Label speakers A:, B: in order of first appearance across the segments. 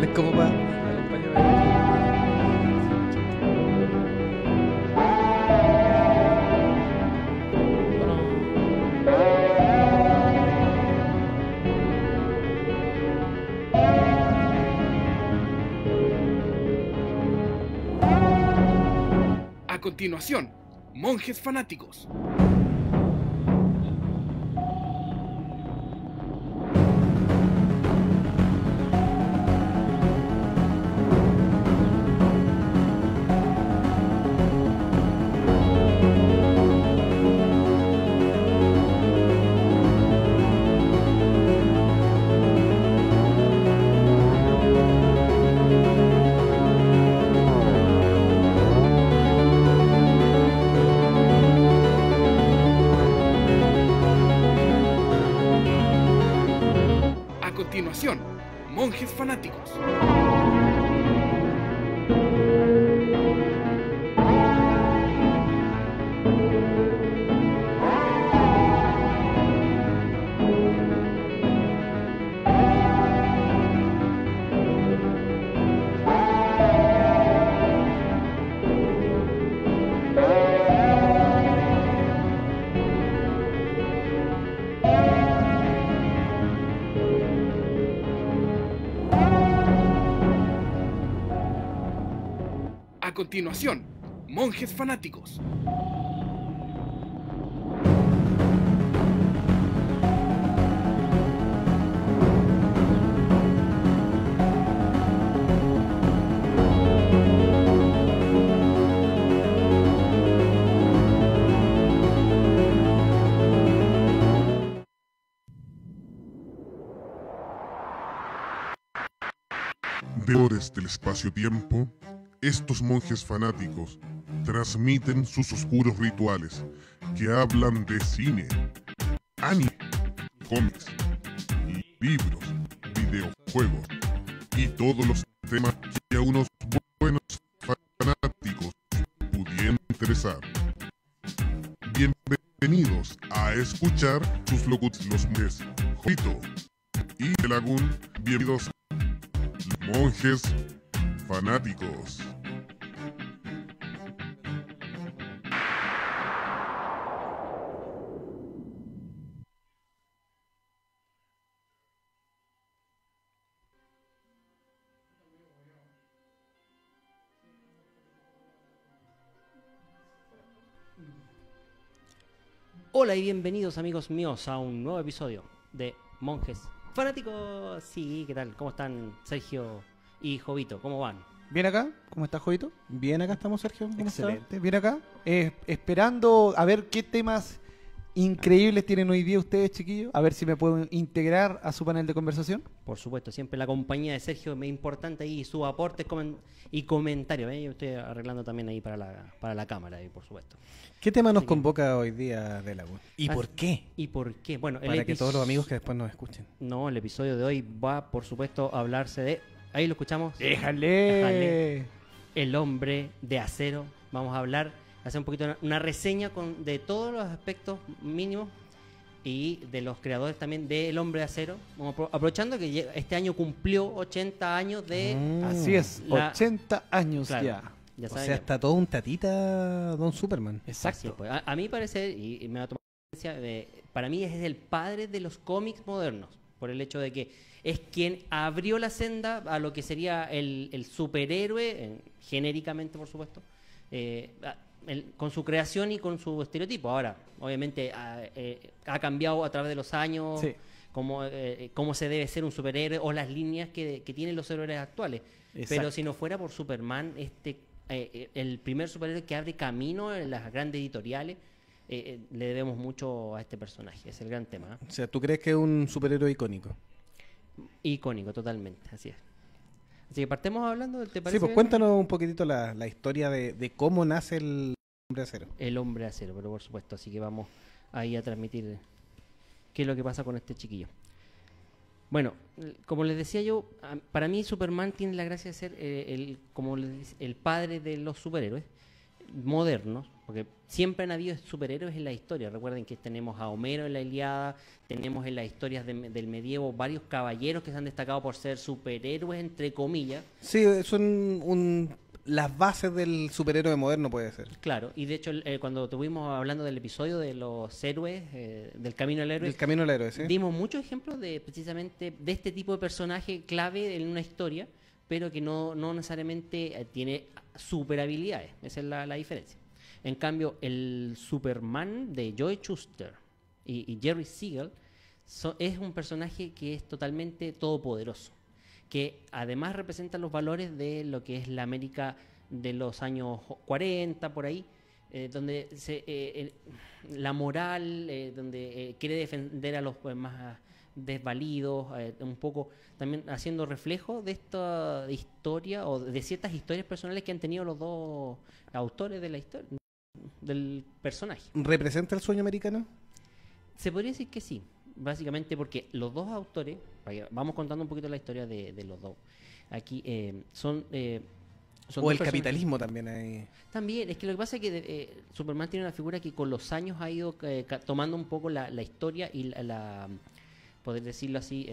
A: igual es como para acompañar.
B: A continuación, monjes fanáticos. A continuación, monjes fanáticos. A continuación, monjes fanáticos.
C: Deudores del espacio-tiempo, estos monjes fanáticos transmiten sus oscuros rituales que hablan de cine, anime, cómics, libros, videojuegos y todos los temas que a unos buenos fanáticos pudieran interesar. Bienvenidos a escuchar sus locutores, los monjes Jovito y Lagún. Bienvenidos, monjes fanáticos.
D: Hola y bienvenidos amigos míos a un nuevo episodio de Monjes Fanáticos. Sí, ¿qué tal? ¿Cómo están Sergio y Jovito? ¿Cómo van?
A: ¿Bien acá? ¿Cómo estás, Jovito?
E: Bien, acá estamos, Sergio. ¿Cómo
A: Excelente.
E: estás?
A: ¿Bien acá? Esperando a ver qué temas increíbles tienen hoy día ustedes, chiquillos. A ver si me puedo integrar a su panel de conversación.
D: Por supuesto, siempre la compañía de Sergio es importante ahí, sus aportes y comentarios. Yo estoy arreglando también ahí para la cámara, ahí, por supuesto.
E: ¿Qué tema nos
D: Así que-
E: convoca hoy día de Lagún? ¿Y
D: Ah,
E: por qué?
D: ¿Y por qué? Bueno,
E: Para que todos los amigos que después nos escuchen.
D: No, el episodio de hoy va, por supuesto, a hablarse de... Ahí lo escuchamos.
A: ¡Déjale!
D: El hombre de acero. Vamos a hablar, hacer un poquito una reseña de todos los aspectos mínimos y de los creadores también del hombre de acero. Vamos aprovechando que este año cumplió 80 años de...
A: Así es, 80 años
D: Claro,
A: ya.
D: ya
E: O
D: saben
E: sea,
D: que-
E: está todo un tatita Don Superman.
D: Así
A: Exacto.
D: es, pues. A mi parecer, y me va a tomar para mí es el padre de los cómics modernos, por el hecho de que es quien abrió la senda a lo que sería el superhéroe, genéricamente por supuesto, con su creación y con su estereotipo. Ahora, obviamente ha cambiado a través de los años
A: Sí.
D: cómo se debe ser un superhéroe o las líneas que tienen los héroes actuales. Pero
A: Exacto.
D: si no fuera por Superman, el primer superhéroe que abre camino en las grandes editoriales, le debemos mucho a este personaje. Es el gran tema.
E: O sea, ¿tú crees que es un superhéroe icónico?
D: Icónico, totalmente. Así es. Así que partemos hablando, ¿te
E: Sí,
D: parece?
E: pues cuéntanos un poquitito la historia de cómo nace el hombre de acero.
D: El hombre de acero, pero por supuesto. Así que vamos ahí a transmitir qué es lo que pasa con este chiquillo. Bueno, como les decía yo, para mí Superman tiene la gracia de ser como les dice, el padre de los superhéroes modernos, Porque siempre han habido superhéroes en la historia. Recuerden que tenemos a Homero en la Ilíada, tenemos en las historias del medievo varios caballeros que se han destacado por ser superhéroes, entre comillas.
E: Sí, son las bases del superhéroe moderno, puede ser.
D: Claro, y de hecho cuando estuvimos hablando del episodio de los héroes, del camino del héroe,
E: El camino del héroe, ¿sí?
D: dimos muchos ejemplos de precisamente de este tipo de personaje clave en una historia, pero que no necesariamente tiene super habilidades. Esa es la diferencia. En cambio, el Superman de Joe Shuster y Jerry Siegel es un personaje que es totalmente todopoderoso, que además representa los valores de lo que es la América de los años 40, por ahí, donde la moral, donde quiere defender a los más desvalidos, un poco también haciendo reflejo de esta historia o de ciertas historias personales que han tenido los dos autores de la historia del personaje.
E: ¿Representa el sueño americano?
D: Se podría decir que sí, básicamente porque los dos autores, vamos contando un poquito la historia de los dos, aquí son
E: O
D: dos
E: el
D: personas-
E: capitalismo también ahí.
D: También, es que lo que pasa es que Superman tiene una figura que con los años ha ido tomando un poco la historia y poder decirlo así,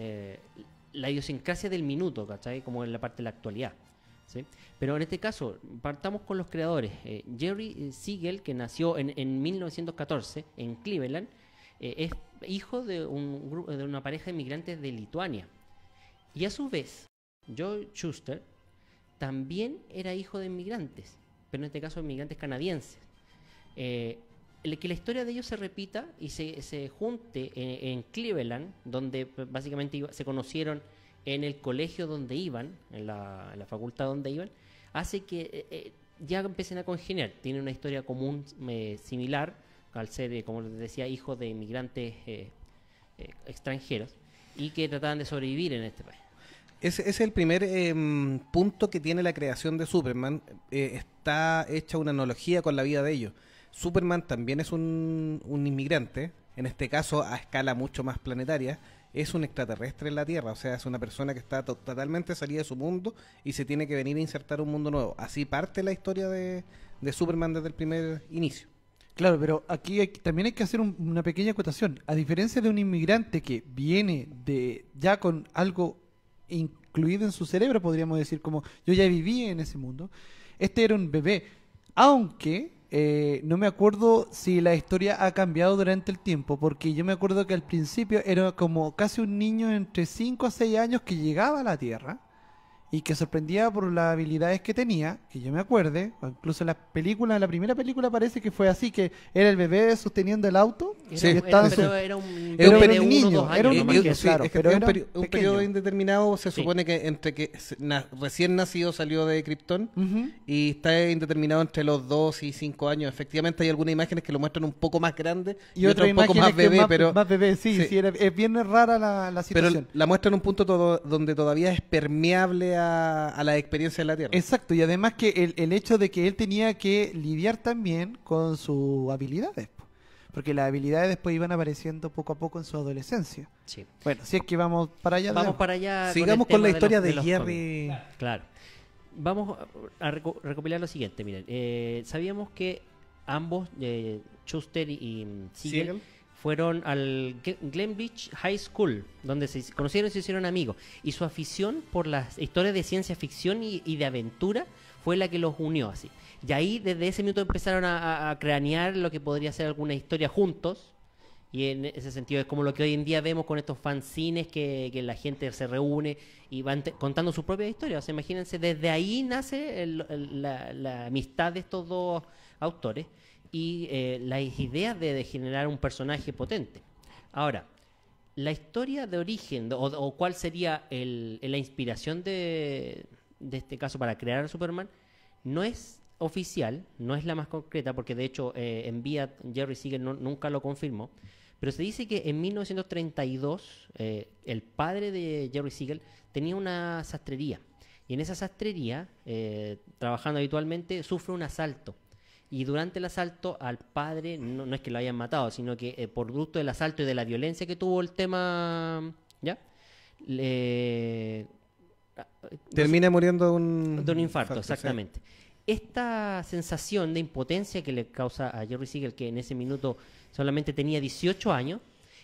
D: la idiosincrasia del minuto, ¿cachai? Como en la parte de la actualidad, ¿sí? Pero en este caso, partamos con los creadores. Jerry Siegel, que nació en 1914 en Cleveland, es hijo de de una pareja de inmigrantes de Lituania. Y a su vez, Joe Shuster también era hijo de inmigrantes, pero en este caso inmigrantes canadienses. Que la historia de ellos se repita y se junte en Cleveland, donde básicamente se conocieron en el colegio donde iban, en la facultad donde iban, hace que ya empiecen a congeniar. Tienen una historia común similar, al ser, como les decía, hijos de inmigrantes extranjeros, y que trataban de sobrevivir en este país.
E: Ese es el primer punto que tiene la creación de Superman. Está hecha una analogía con la vida de ellos. Superman también es un inmigrante, en este caso a escala mucho más planetaria. Es un extraterrestre en la Tierra, o sea, es una persona que está totalmente salida de su mundo y se tiene que venir a insertar un mundo nuevo. Así parte la historia de Superman desde el primer inicio.
A: Claro, pero aquí también hay que hacer una pequeña acotación. A diferencia de un inmigrante que viene ya con algo incluido en su cerebro, podríamos decir, como yo ya viví en ese mundo, este era un bebé, aunque no me acuerdo si la historia ha cambiado durante el tiempo, porque yo me acuerdo que al principio era como casi un niño entre 5 a 6 años que llegaba a la Tierra y que sorprendía por las habilidades que tenía, que yo me acuerde, o incluso en la primera película parece que fue así, que era el bebé sosteniendo el auto.
E: Sí,
D: Pero era un
E: Era un
D: bebé de
A: niño,
D: 1 o 2
A: era un
D: años, no
A: niño,
D: más que
E: Sí,
A: claro,
E: es que
A: pero
E: es
A: era
E: un
A: pequeño.
E: periodo indeterminado. Se
D: Sí.
E: supone que entre que recién nacido salió de Krypton
A: Ujú.
E: y está indeterminado entre los 2 y 5 años. Efectivamente hay algunas imágenes que lo muestran un poco más grande y otras un poco más bebé, pero
A: más bebé, sí, es bien rara la
E: pero
A: situación.
E: la muestra en un punto donde todavía es permeable a la experiencia de la Tierra.
A: Exacto, y además que el hecho de que él tenía que lidiar también con sus habilidades, po, porque las habilidades después iban apareciendo poco a poco en su adolescencia.
D: Sí.
A: Bueno, si es que vamos para allá.
D: Vamos para allá.
E: Sigamos
D: el
E: con la
D: tema
E: historia
D: de
E: de
D: los
E: Jerry.
D: cómics. Claro. Vamos a recopilar lo siguiente. Miren, sabíamos que ambos, Schuster y Siegel,
E: Siegel.
D: fueron al Glenbridge High School, donde se conocieron y se hicieron amigos. Y su afición por las historias de ciencia ficción y de aventura fue la que los unió así. Y ahí, desde ese minuto, empezaron a cranear lo que podría ser alguna historia juntos. Y en ese sentido es como lo que hoy en día vemos con estos fanzines que la gente se reúne y van contando su propia historia. O sea, imagínense, desde ahí nace la amistad de estos dos autores y las ideas de generar un personaje potente. Ahora, la historia de origen o cuál sería la inspiración de este caso para crear a Superman no es oficial, no es la más concreta, porque de hecho Jerry Siegel nunca lo confirmó, pero se dice que en 1932 el padre de Jerry Siegel tenía una sastrería, y en esa sastrería, trabajando habitualmente, sufre un asalto. Y durante el asalto al padre, no es que lo hayan matado, sino que por producto del asalto y de la violencia que tuvo el tema, ¿ya?
E: Termina muriendo de un
D: De un infarto,
E: sí.
D: exactamente. esta sensación de impotencia que le causa a Jerry Siegel, que en ese minuto solamente tenía 18 años,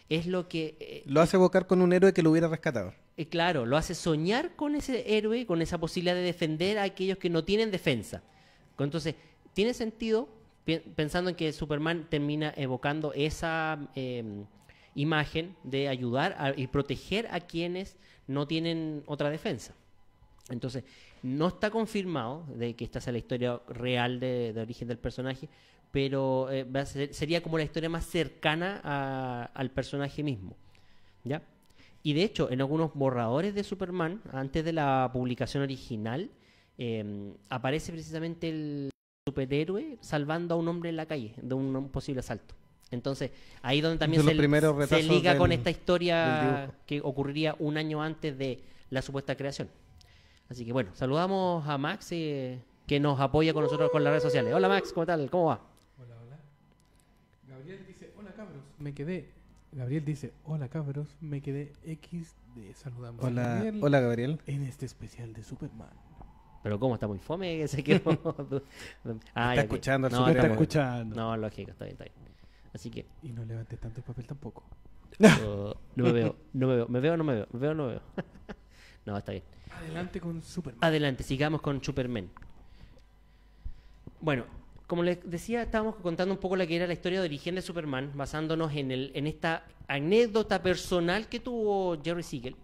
D: es lo que...
E: Lo hace evocar con un héroe que lo hubiera rescatado.
D: claro, lo hace soñar con ese héroe, con esa posibilidad de defender a aquellos que no tienen defensa. Entonces, tiene sentido, pensando en que Superman termina evocando esa imagen de ayudar y proteger a quienes no tienen otra defensa. Entonces, no está confirmado de que esta sea la historia real de origen del personaje, pero sería como la historia más cercana al personaje mismo, ¿ya? Y de hecho, en algunos borradores de Superman, antes de la publicación original, aparece precisamente el superhéroe salvando a un hombre en la calle de un posible asalto. Entonces, ahí donde también se liga con esta historia que ocurriría un año antes de la supuesta creación. Así que bueno, saludamos a Max, que nos apoya con nosotros con las redes sociales. Hola Max, ¿cómo tal? ¿Cómo va?
F: Hola, hola. Gabriel dice, hola cabros, me quedé X de saludamos a
E: Hola,
F: Gabriel
E: hola Gabriel.
F: en este especial de Superman.
D: Pero ¿cómo? Está muy fome que se quedó.
E: Está escuchando al
D: no,
E: Superman.
A: Está escuchando.
D: No, lógico, está bien, está bien. Así que
F: Y no levanté tanto el papel tampoco.
D: no me veo. ¿Me veo o no me veo? ¿Me veo o no me veo? No, está bien.
F: Adelante con Superman.
D: Adelante, sigamos con Superman. Bueno, como les decía, estábamos contando un poco la que era la historia de origen de Superman, basándonos en esta anécdota personal que tuvo Jerry Siegel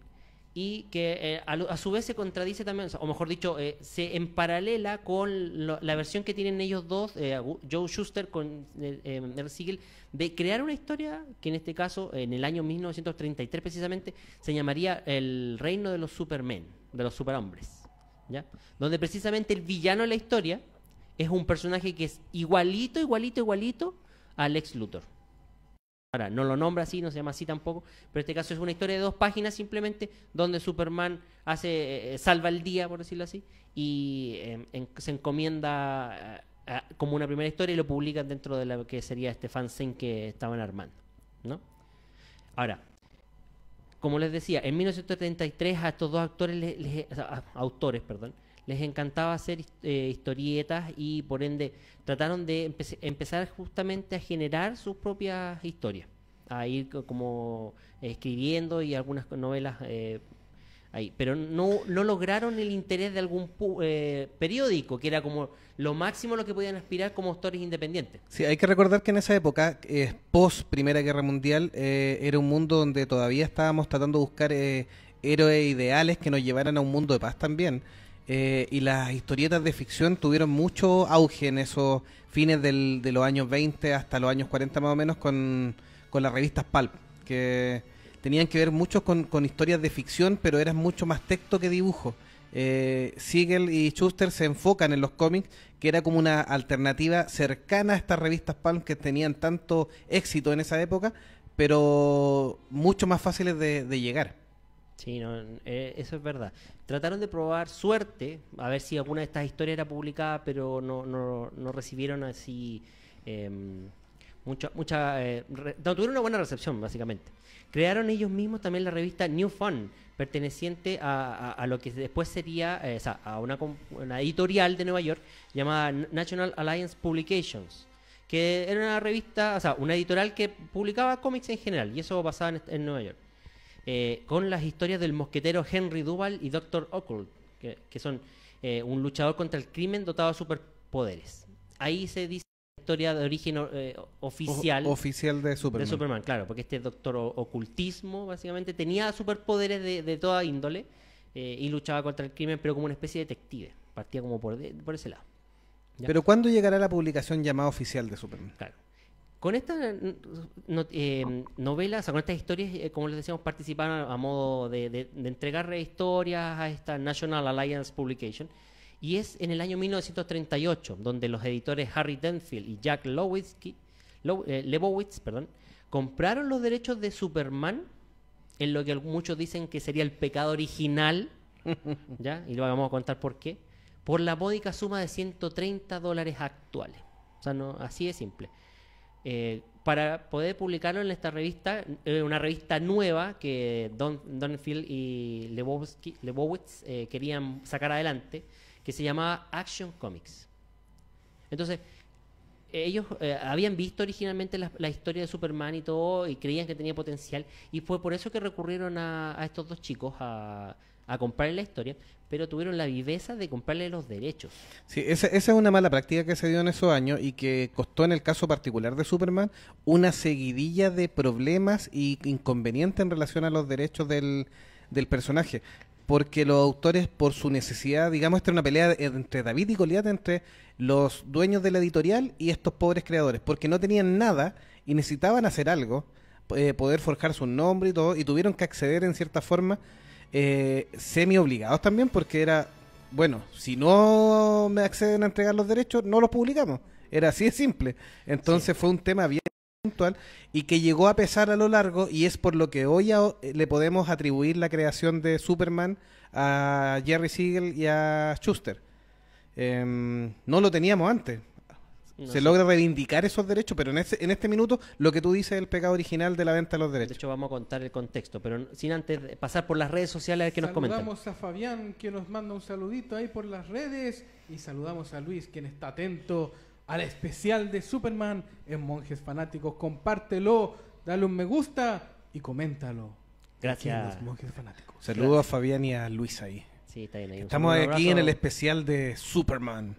D: y que a su vez se contradice también, o mejor dicho, se emparalela con la versión que tienen ellos dos, Joe Shuster con Jerry Siegel, de crear una historia que en este caso, en el año 1933 precisamente, se llamaría El Reino de los Supermen, de los superhombres, ¿ya? Donde precisamente el villano de la historia es un personaje que es igualito a Lex Luthor. Ahora, no lo nombra así, no se llama así tampoco, pero en este caso es una historia de 2 páginas simplemente, donde Superman salva el día, por decirlo así, y se encomienda como una primera historia y lo publican dentro de lo que sería este fanzine que estaban armando, ¿no? Ahora, como les decía, en 1933 a estos dos autores, les encantaba hacer historietas y por ende trataron de empezar justamente a generar sus propias historias, a ir como escribiendo y algunas novelas ahí, pero no lograron el interés de algún periódico, que era como lo máximo a lo que podían aspirar como autores independientes.
E: Sí, hay que recordar que en esa época, post Primera Guerra Mundial, era un mundo donde todavía estábamos tratando de buscar héroes ideales que nos llevaran a un mundo de paz también. Y las historietas de ficción tuvieron mucho auge en esos fines de los años 20 hasta los años 40 más o menos con las revistas Pulp, que tenían que ver mucho con historias de ficción, pero eran mucho más texto que dibujo. Siegel y Shuster se enfocan en los cómics, que era como una alternativa cercana a estas revistas Pulp que tenían tanto éxito en esa época, pero mucho más fáciles de llegar.
D: Sí, no, eso es verdad. Trataron de probar suerte, a ver si alguna de estas historias era publicada, pero no recibieron así no tuvieron una buena recepción, básicamente. Crearon ellos mismos también la revista New Fun, perteneciente a lo que después sería a una editorial de Nueva York llamada National Alliance Publications, que era una revista, una editorial que publicaba cómics en general, y eso basaba en Nueva York. Con las historias del mosquetero Henry Duval y Dr. Occult, que son un luchador contra el crimen dotado de superpoderes. Ahí se dice la historia de origen oficial
E: de Superman.
D: Claro, porque este doctor ocultismo básicamente tenía superpoderes de toda índole y luchaba contra el crimen, pero como una especie de detective. Partía como por ese lado. ¿Ya?
E: Pero ¿cuándo llegará la publicación llamada oficial de Superman?
D: Claro. Con estas novelas, con estas historias, como les decíamos, participaron a modo de entregar historias a esta National Alliance Publication, y es en el año 1938 donde los editores Harry Denfield y Jack Lebowitz compraron los derechos de Superman en lo que muchos dicen que sería el pecado original, ¿ya? Y lo vamos a contar por qué, por la módica suma de $130 actuales. O sea, no, así de simple. Para poder publicarlo en esta revista, una revista nueva que Donfield y Lebowitz querían sacar adelante, que se llamaba Action Comics, Entonces, ellos habían visto originalmente la historia de Superman y todo, y creían que tenía potencial, y fue por eso que recurrieron a estos dos chicos a comprarle la historia, pero tuvieron la viveza de comprarle los derechos.
E: Sí, esa es una mala práctica que se dio en esos años y que costó en el caso particular de Superman una seguidilla de problemas y inconvenientes en relación a los derechos del personaje. Porque los autores, por su necesidad, digamos, esta era una pelea entre David y Goliat, entre los dueños de la editorial y estos pobres creadores, porque no tenían nada y necesitaban hacer algo, poder forjar su nombre y todo, y tuvieron que acceder en cierta forma, semi-obligados también, porque era, bueno, si no me acceden a entregar los derechos, no los publicamos. Era así de simple. Entonces fue un tema bien puntual y que llegó a pesar a lo largo, y es por lo que hoy le podemos atribuir la creación de Superman a Jerry Siegel y a Schuster. No lo teníamos antes. Se logra reivindicar esos derechos, pero en este minuto lo que tú dices es el pecado original de la venta de los
D: De
E: derechos.
D: hecho, vamos a contar el contexto, pero sin antes pasar por las redes sociales a ver qué nos comentan.
F: Saludamos a Fabián, que nos manda un saludito ahí por las redes, y saludamos a Luis, quien está atento al especial de Superman en Monjes Fanáticos. Compártelo, dale un me gusta y coméntalo.
D: Gracias.
F: Aquí en los Monjes Fanáticos.
E: Saludos a Fabián y a Luis ahí.
D: Sí, está bien ahí. Un
E: Estamos
D: saludo, un
E: aquí en
D: abrazo
E: el especial de Superman.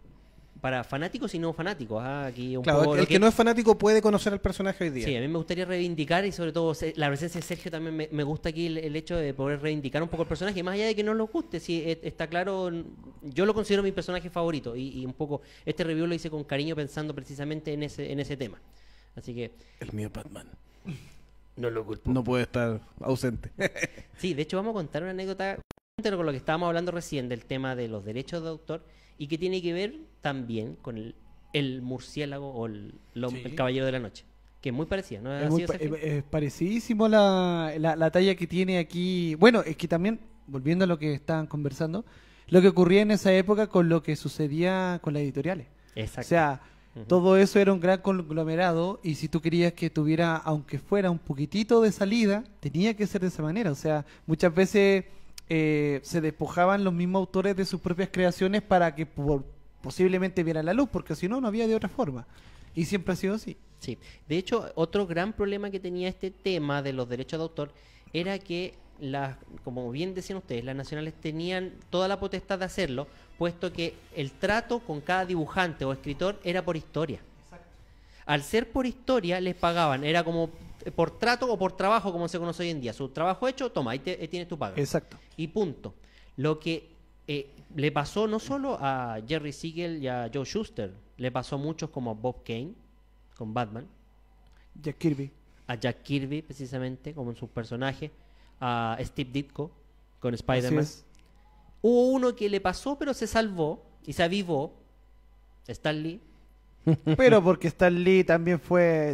D: para fanáticos y no fanáticos. Aquí un
E: Claro,
D: poco
E: el
D: lo
E: que no es fanático puede conocer al personaje hoy día.
D: Sí, a mí me gustaría reivindicar, y sobre todo la presencia de Sergio también me gusta aquí el hecho de poder reivindicar un poco el personaje, más allá de que no nos guste. Sí, está claro, yo lo considero mi personaje favorito, y un poco este review lo hice con cariño pensando precisamente en ese tema. Así que
E: El mío Batman
D: no lo culpo.
E: no puede estar ausente.
D: Sí, de hecho vamos a contar una anécdota con lo que estábamos hablando recién del tema de los derechos de autor, y que tiene que ver también con el murciélago o el caballero de la noche, que es muy parecida, ¿no?
A: Es parecidísimo la talla que tiene aquí. Bueno, es que también, volviendo a lo que estaban conversando, lo que ocurría en esa época con lo que sucedía con las editoriales.
D: Exacto.
A: O sea, todo eso era un gran conglomerado, y si tú querías que tuviera, aunque fuera un poquitito de salida, tenía que ser de esa manera. O sea, muchas veces se despojaban los mismos autores de sus propias creaciones para que posiblemente vieran la luz, porque si no, no había de otra forma. Y siempre ha sido así.
D: Sí, de hecho, otro gran problema que tenía este tema de los derechos de autor era que, como bien decían ustedes, las nacionales tenían toda la potestad de hacerlo, puesto que el trato con cada dibujante o escritor era por historia. Exacto. Al ser por historia, les pagaban, era como por trato o por trabajo, como se conoce hoy en día. Su trabajo hecho, toma, ahí tienes tu paga.
A: Exacto.
D: Y punto. Lo que le pasó no solo a Jerry Siegel y a Joe Shuster, le pasó a muchos como a Bob Kane con Batman,
A: Jack Kirby.
D: a Jack Kirby precisamente como en su personaje, a Steve Ditko con
A: Así
D: Spider-Man.
A: es.
D: Hubo uno que le pasó pero se salvó y se avivó, Stan Lee.
A: Pero porque Stan Lee también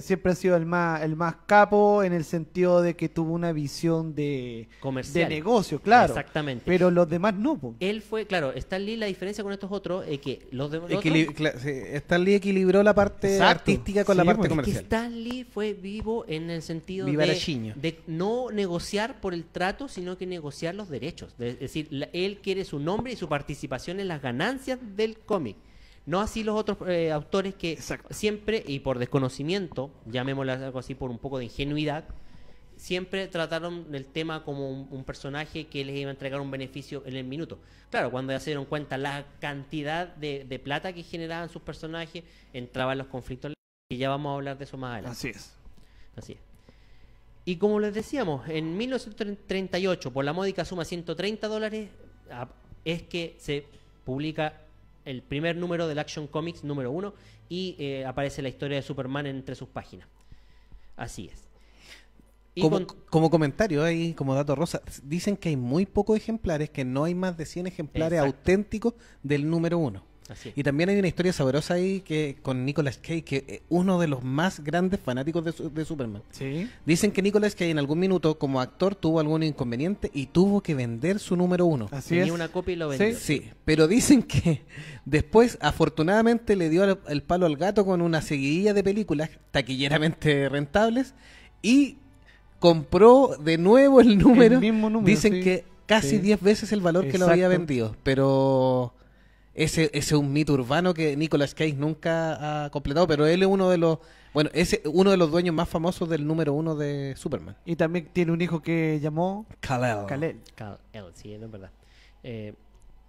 A: siempre ha sido el más capo, en el sentido de que tuvo una visión de
D: Comercial.
A: negocio, claro.
D: Exactamente.
A: Pero los demás no, po.
D: Él fue, claro, Stan Lee, la diferencia con estos otros es que los demás...
E: Stan Lee equilibró la parte
A: Exacto.
E: artística con la
A: Sí,
E: parte
A: pues.
D: Que
E: comercial.
D: Stan Lee fue vivo en el sentido
E: Vivarachiño.
D: de no negociar por el trato, sino que negociar los derechos. Es decir, él quiere su nombre y su participación en las ganancias del cómic. No así los otros autores que
A: Exacto.
D: siempre, y por desconocimiento, llamémoslo algo así, por un poco de ingenuidad, siempre trataron el tema como un personaje que les iba a entregar un beneficio en el minuto. Claro, cuando ya se dieron cuenta la cantidad de plata que generaban sus personajes, entraban los conflictos, y ya vamos a hablar de eso más adelante.
A: Así es.
D: Así es. Y como les decíamos, en 1938, por la módica suma de $130, es que se publica el primer número del Action Comics número 1, y aparece la historia de Superman entre sus páginas. Así es. Y
E: Como comentario ahí, como dato rosa, dicen que hay muy pocos ejemplares, que no hay más de 100 ejemplares
D: Exacto.
E: auténticos del número 1.
D: Así es.
E: Y también hay una historia sabrosa ahí que con Nicolas Cage, que es uno de los más grandes fanáticos de Superman.
A: Sí.
E: Dicen que Nicolas Cage en algún minuto como actor tuvo algún inconveniente y tuvo que vender su número 1.
A: Así
D: Tenía
A: es.
D: una copia y lo vendió.
E: Sí, pero dicen que después afortunadamente le dio el palo al gato con una seguidilla de películas taquilleramente rentables y compró de nuevo el número.
A: El mismo número,
E: Dicen
A: sí.
E: que casi
A: Sí.
E: 10 veces el valor que lo había
A: Exacto.
E: vendido, pero ese es un mito urbano que Nicolas Cage nunca ha completado, pero él es uno de los, bueno, es uno de los dueños más famosos del número 1 de Superman.
A: Y también tiene un hijo que llamó
E: Kal-El.
A: Kal-El.
D: Kal-El, sí, es verdad.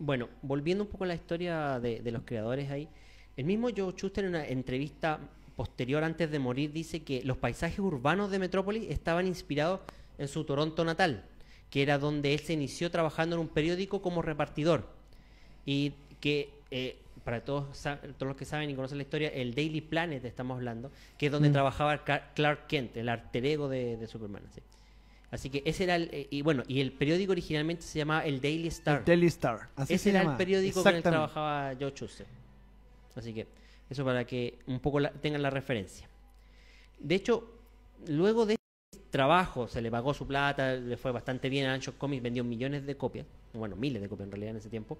D: Bueno, volviendo un poco a la historia de los creadores ahí, el mismo Joe Shuster en una entrevista posterior antes de morir dice que los paisajes urbanos de Metrópolis estaban inspirados en su Toronto natal, que era donde él se inició trabajando en un periódico como repartidor. Y que, para todos los que saben y conocen la historia, el Daily Planet estamos hablando, que es donde trabajaba Clark Kent, el alter ego de Superman. ¿Sí? Así que ese era y el periódico originalmente se llamaba el Daily Star.
A: El Daily Star. Así
D: Ese
A: se
D: era
A: llama.
D: el periódico con el que
A: Exactamente.
D: trabajaba Joe Shuster. Así que eso para que un poco tengan la referencia. De hecho, luego de este trabajo se le pagó su plata, le fue bastante bien a Action Comics, vendió millones de copias, bueno, miles de copias en realidad en ese tiempo,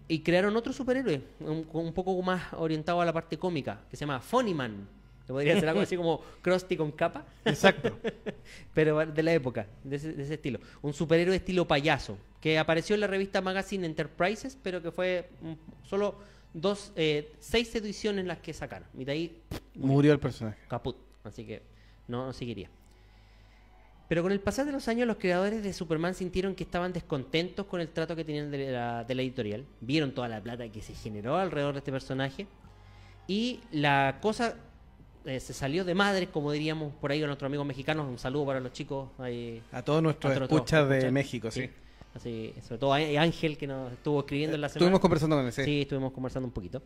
D: y crearon otro superhéroe, un poco más orientado a la parte cómica, que se llama Funny Man. Que podría ser algo así como Krusty con capa.
A: Exacto.
D: Pero de la época, de ese estilo. Un superhéroe estilo payaso, que apareció en la revista Magazine Enterprises, pero que fue solo 6 ediciones las que sacaron. Y de ahí
E: Murió el personaje.
D: caput. Así que no seguiría. Pero con el pasar de los años, los creadores de Superman sintieron que estaban descontentos con el trato que tenían de la editorial. Vieron toda la plata que se generó alrededor de este personaje. Y la cosa se salió de madre, como diríamos por ahí a nuestros amigos mexicanos. Un saludo para los chicos ahí.
E: A todos nuestros
D: A todos
E: escuchas de
D: escuchas.
E: México, sí.
D: Así, sobre todo a Ángel, que nos estuvo escribiendo en la semana.
E: Estuvimos conversando con él, sí.
D: Sí, estuvimos conversando un poquito.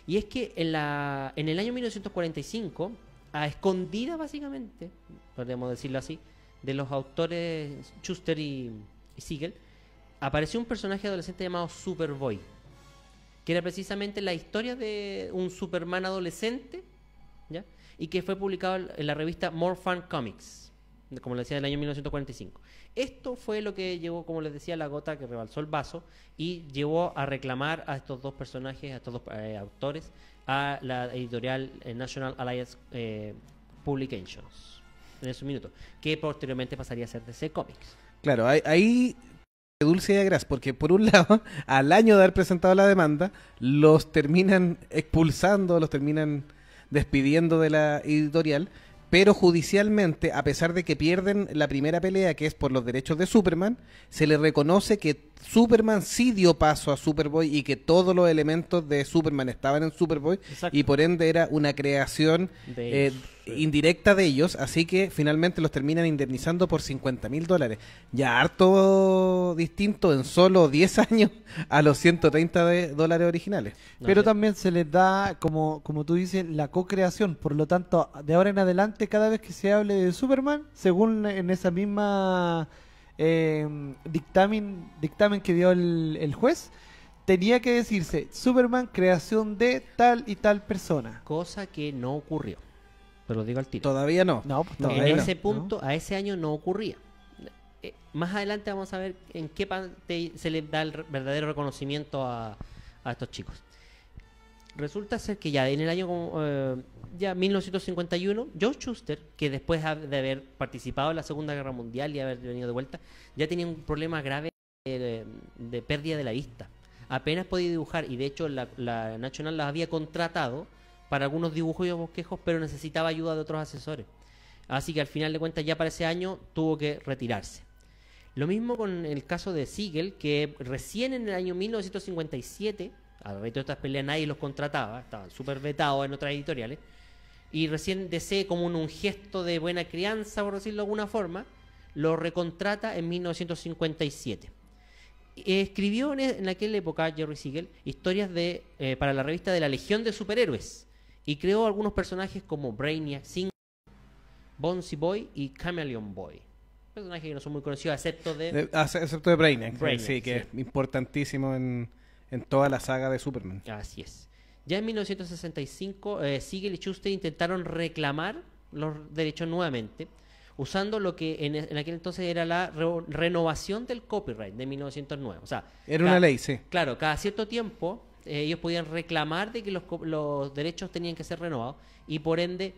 D: Y es que en el año 1945, a escondida básicamente, podríamos decirlo así, de los autores Shuster y Siegel, apareció un personaje adolescente llamado Superboy, que era precisamente la historia de un Superman adolescente, ¿ya? Y que fue publicado en la revista More Fun Comics, como les decía, del año 1945. Esto fue lo que llevó, como les decía, la gota que rebalsó el vaso y llevó a reclamar a estos dos personajes, a estos dos autores, a la editorial National Alliance Publications en esos minutos, que posteriormente pasaría a ser DC Comics.
E: Claro, ahí dulce y agraz, porque por un lado, al año de haber presentado la demanda, los terminan expulsando, los terminan despidiendo de la editorial, pero judicialmente, a pesar de que pierden la primera pelea, que es por los derechos de Superman, se le reconoce que Superman sí dio paso a Superboy y que todos los elementos de Superman estaban en Superboy,
A: Exacto.
E: y por ende era una creación
D: De ellos,
E: indirecta de ellos, así que finalmente los terminan indemnizando por $50,000. Ya harto distinto en solo 10 años a los $130 originales.
A: Pero también se les da, como tú dices, la co-creación. Por lo tanto, de ahora en adelante, cada vez que se hable de Superman, según en esa misma dictamen que dio el juez, tenía que decirse Superman, creación de tal y tal persona.
D: cosa que no ocurrió. Pero lo digo al tiro.
E: Todavía no.
A: No, pues
E: No,
D: en
A: todavía no.
D: ese punto, a ese año no ocurría. Más adelante vamos a ver en qué parte se le da el verdadero reconocimiento a estos chicos. Resulta ser que ya en el año 1951, Joe Shuster, que después de haber participado en la Segunda Guerra Mundial y haber venido de vuelta, ya tenía un problema grave de pérdida de la vista. Apenas podía dibujar, y de hecho la National las había contratado para algunos dibujos y bosquejos, pero necesitaba ayuda de otros asesores. Así que al final de cuentas, ya para ese año tuvo que retirarse. Lo mismo con el caso de Siegel, que recién en el año 1957, a raíz de estas peleas nadie los contrataba, estaban súper vetados en otras editoriales, y recién DC, como un gesto de buena crianza, por decirlo de alguna forma, lo recontrata en 1957. Escribió en aquella época, Jerry Siegel, historias para la revista de la Legión de Superhéroes, y creó algunos personajes como Brainiac, Sing, Bouncy Boy y Chameleon Boy. Personajes que no son muy conocidos, excepto
E: Excepto de Brainiac,
D: Brainiac,
E: sí, que
D: sí.
E: es importantísimo en toda la saga de Superman.
D: Así es. Ya en 1965, Siegel y Shuster intentaron reclamar los derechos nuevamente, usando lo que en aquel entonces era la renovación del copyright de 1909. O sea,
E: Era una ley, sí.
D: Claro, cada cierto tiempo ellos podían reclamar de que los derechos tenían que ser renovados y por ende...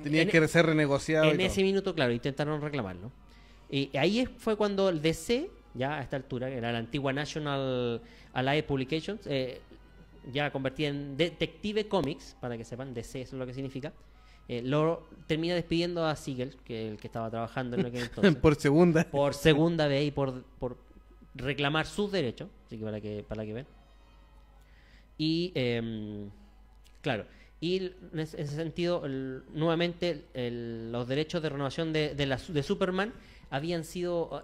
E: Tenía que ser renegociado.
D: En
E: y
D: ese
E: todo.
D: minuto, claro, intentaron reclamarlo. Y ahí fue cuando el DC ya a esta altura, que era la antigua National Allied Publications, ya convertida en Detective Comics, para que sepan, DC, eso es lo que significa. Lo termina despidiendo a Siegel, que el que estaba trabajando en aquel entonces.
E: Por segunda.
D: Por segunda vez y por reclamar sus derechos, así que para que vean. Y claro, y en ese sentido nuevamente los derechos de renovación de Superman habían sido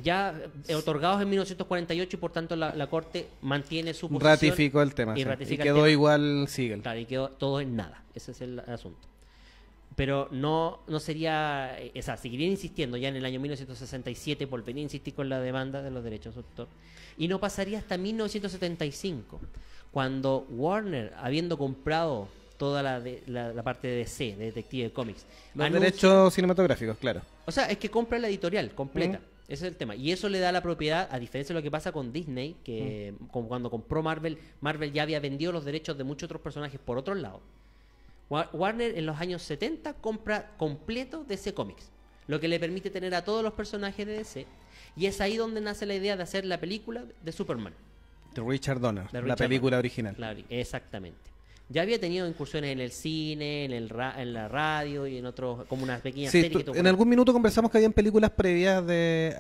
D: ya otorgados en 1948 y por tanto la Corte mantiene su posición.
E: Ratificó el tema.
D: Y
E: sí.
D: ratifica
E: Y
D: el
E: quedó
D: tema.
E: igual Siegel.
D: Claro, y quedó todo en nada. Ese es el asunto. Pero no sería, o sea, seguirían insistiendo ya en el año 1967, volvería a insistir con la demanda de los derechos de autor. Y no pasaría hasta 1975, cuando Warner, habiendo comprado toda la parte de DC, de Detective Comics,
E: Los
D: anuncia-
E: derechos cinematográficos, claro.
D: o sea, es que compra la editorial completa. Ese es el tema. Y eso le da la propiedad, a diferencia de lo que pasa con Disney, que cuando compró Marvel ya había vendido los derechos de muchos otros personajes por otro lado. Warner en los años 70 compra completo DC Comics, lo que le permite tener a todos los personajes de DC. Y es ahí donde nace la idea de hacer la película de Superman.
E: De Richard Donner,
D: De
E: la
D: Richard
E: película
D: Donner.
E: original.
D: Claro, exactamente. Ya había tenido incursiones en el cine, en la radio y en otros, como unas pequeñas
E: Sí,
D: series que tuvo.
E: en algún minuto conversamos que habían películas previas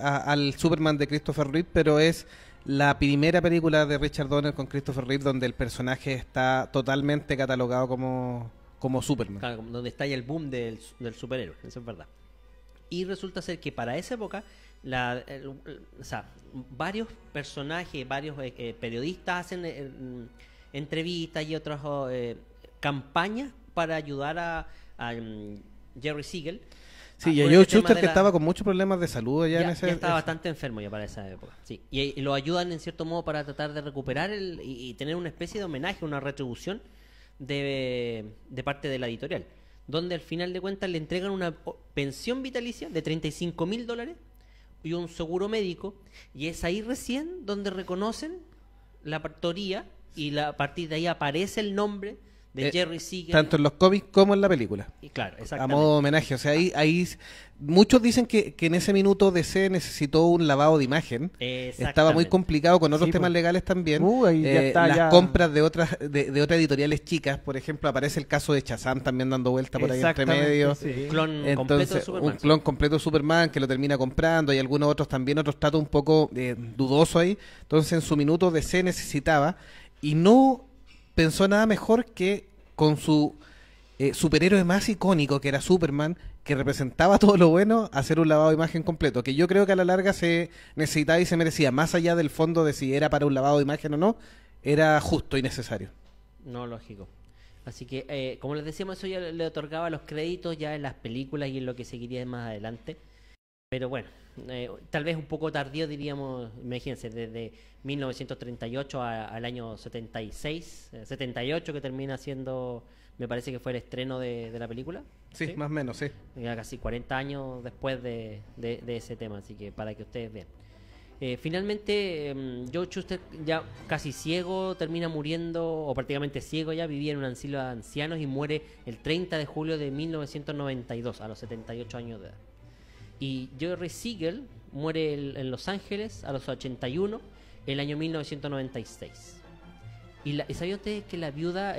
E: al Superman de Christopher Reeve, pero es la primera película de Richard Donner con Christopher Reeve donde el personaje está totalmente catalogado como Superman.
D: Claro, donde está ya el boom del superhéroe, eso es verdad. Y resulta ser que para esa época, o sea, varios personajes, varios periodistas hacen entrevistas y otras campañas para ayudar a Jerry Siegel.
E: Sí, y a
D: con
E: Joe
D: este tema
E: Shuster
D: de
E: que
D: la-
E: estaba con muchos problemas de salud allá
D: ya,
E: en ese...
D: ya estaba bastante enfermo ya para esa época. Sí. Y lo ayudan en cierto modo para tratar de recuperar y tener una especie de homenaje, una retribución de parte de la editorial, donde al final de cuentas le entregan una pensión vitalicia de $35,000 y un seguro médico, y es ahí recién donde reconocen la autoría y a partir de ahí aparece el nombre de Jerry Siegel.
E: Tanto en los cómics como en la película.
D: Y claro,
E: A
D: exactamente.
E: modo de homenaje. O sea, ahí muchos dicen que en ese minuto DC necesitó un lavado de imagen. Estaba muy complicado con otros
A: Sí,
E: temas
A: pues.
E: legales también.
A: Ahí ya está,
E: las
A: ya.
E: compras de otras editoriales chicas, por ejemplo, aparece el caso de Shazam también dando vuelta por ahí entre
A: Exactamente,
E: medio.
A: sí.
D: Un clon completo de
E: Entonces,
D: Superman.
E: un clon completo de Superman que lo termina comprando y algunos otros también, otros tratos un poco dudoso ahí. Entonces, en su minuto DC necesitaba y no pensó nada mejor que con su superhéroe más icónico, que era Superman, que representaba todo lo bueno, hacer un lavado de imagen completo, que yo creo que a la larga se necesitaba y se merecía, más allá del fondo de si era para un lavado de imagen o no, era justo y necesario.
D: No, lógico. Así que, como les decíamos, eso ya le otorgaba los créditos ya en las películas y en lo que seguiría más adelante. Pero bueno, tal vez un poco tardío, diríamos, imagínense, desde 1938 al año 78, que termina siendo, me parece que fue el estreno de la película.
E: Sí, más o menos, sí.
D: Ya casi 40 años después de ese tema, así que para que ustedes vean. Finalmente, Joe Shuster, ya casi ciego, termina muriendo, o prácticamente ciego ya, vivía en un asilo de ancianos y muere el 30 de julio de 1992, a los 78 años de edad. Y Jerry Siegel muere en Los Ángeles a los 81, el año 1996. ¿Y sabían ustedes que la viuda,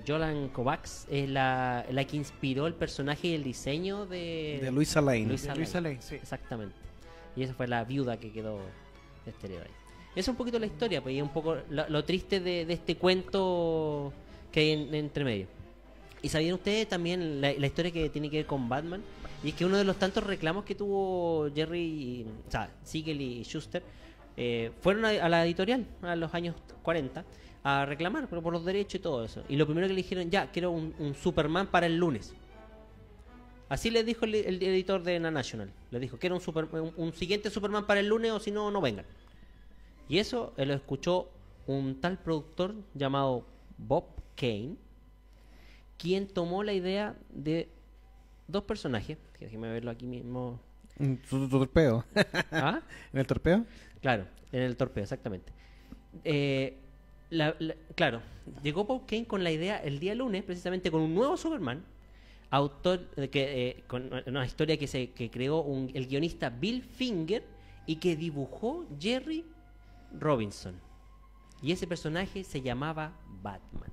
D: Jolan Kovacs, es la que inspiró el personaje y el diseño de
E: Luisa Lane.
A: Luisa Lane, sí.
D: Exactamente. Y esa fue la viuda que quedó de este héroe ahí. Esa es un poquito la historia, pues, y un poco lo triste de este cuento que hay entre medio. ¿Y sabían ustedes también la historia que tiene que ver con Batman? Y es que uno de los tantos reclamos que tuvo Siegel y Shuster fueron a la editorial a los años 40 a reclamar por los derechos y todo eso. Y lo primero que le dijeron, ya, quiero un Superman para el lunes. Así les dijo el editor de la National. Le dijo, quiero un siguiente Superman para el lunes o si no, no vengan. Y eso lo escuchó un tal productor llamado Bob Kane, quien tomó la idea de dos personajes, que déjeme verlo aquí mismo.
E: ¿Tu torpeo?
D: ¿Ah?
E: ¿En el torpeo?
D: Claro, en el torpeo, exactamente. Claro, llegó Bob Kane con la idea el día lunes, precisamente con un nuevo Superman, autor con una historia que creó el guionista Bill Finger y que dibujó Jerry Robinson. Y ese personaje se llamaba Batman.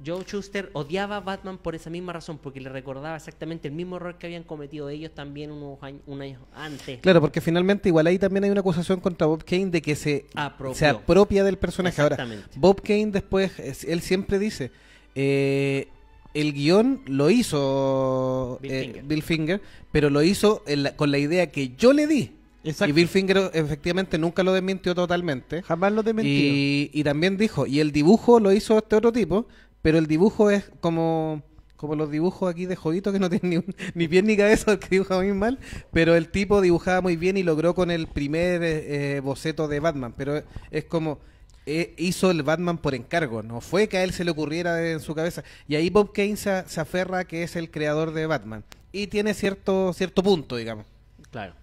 D: Joe Shuster odiaba a Batman por esa misma razón, porque le recordaba exactamente el mismo error que habían cometido ellos también un año antes.
E: Claro, porque finalmente igual ahí también hay una acusación contra Bob Kane de que se apropia del personaje. Ahora, Bob Kane después, él siempre dice, el guión lo hizo Bill Finger, pero lo hizo con la idea que yo le di.
A: Exacto.
E: Y Bill Finger efectivamente nunca lo desmintió totalmente.
A: Jamás lo desmintió.
E: Y también dijo, y el dibujo lo hizo este otro tipo, pero el dibujo es como los dibujos aquí de Jovito, que no tienen ni pie ni cabeza, que dibuja muy mal, pero el tipo dibujaba muy bien y logró con el primer boceto de Batman, pero es como hizo el Batman por encargo, no fue que a él se le ocurriera en su cabeza, y ahí Bob Kane se aferra a que es el creador de Batman, y tiene cierto punto, digamos.
D: Claro.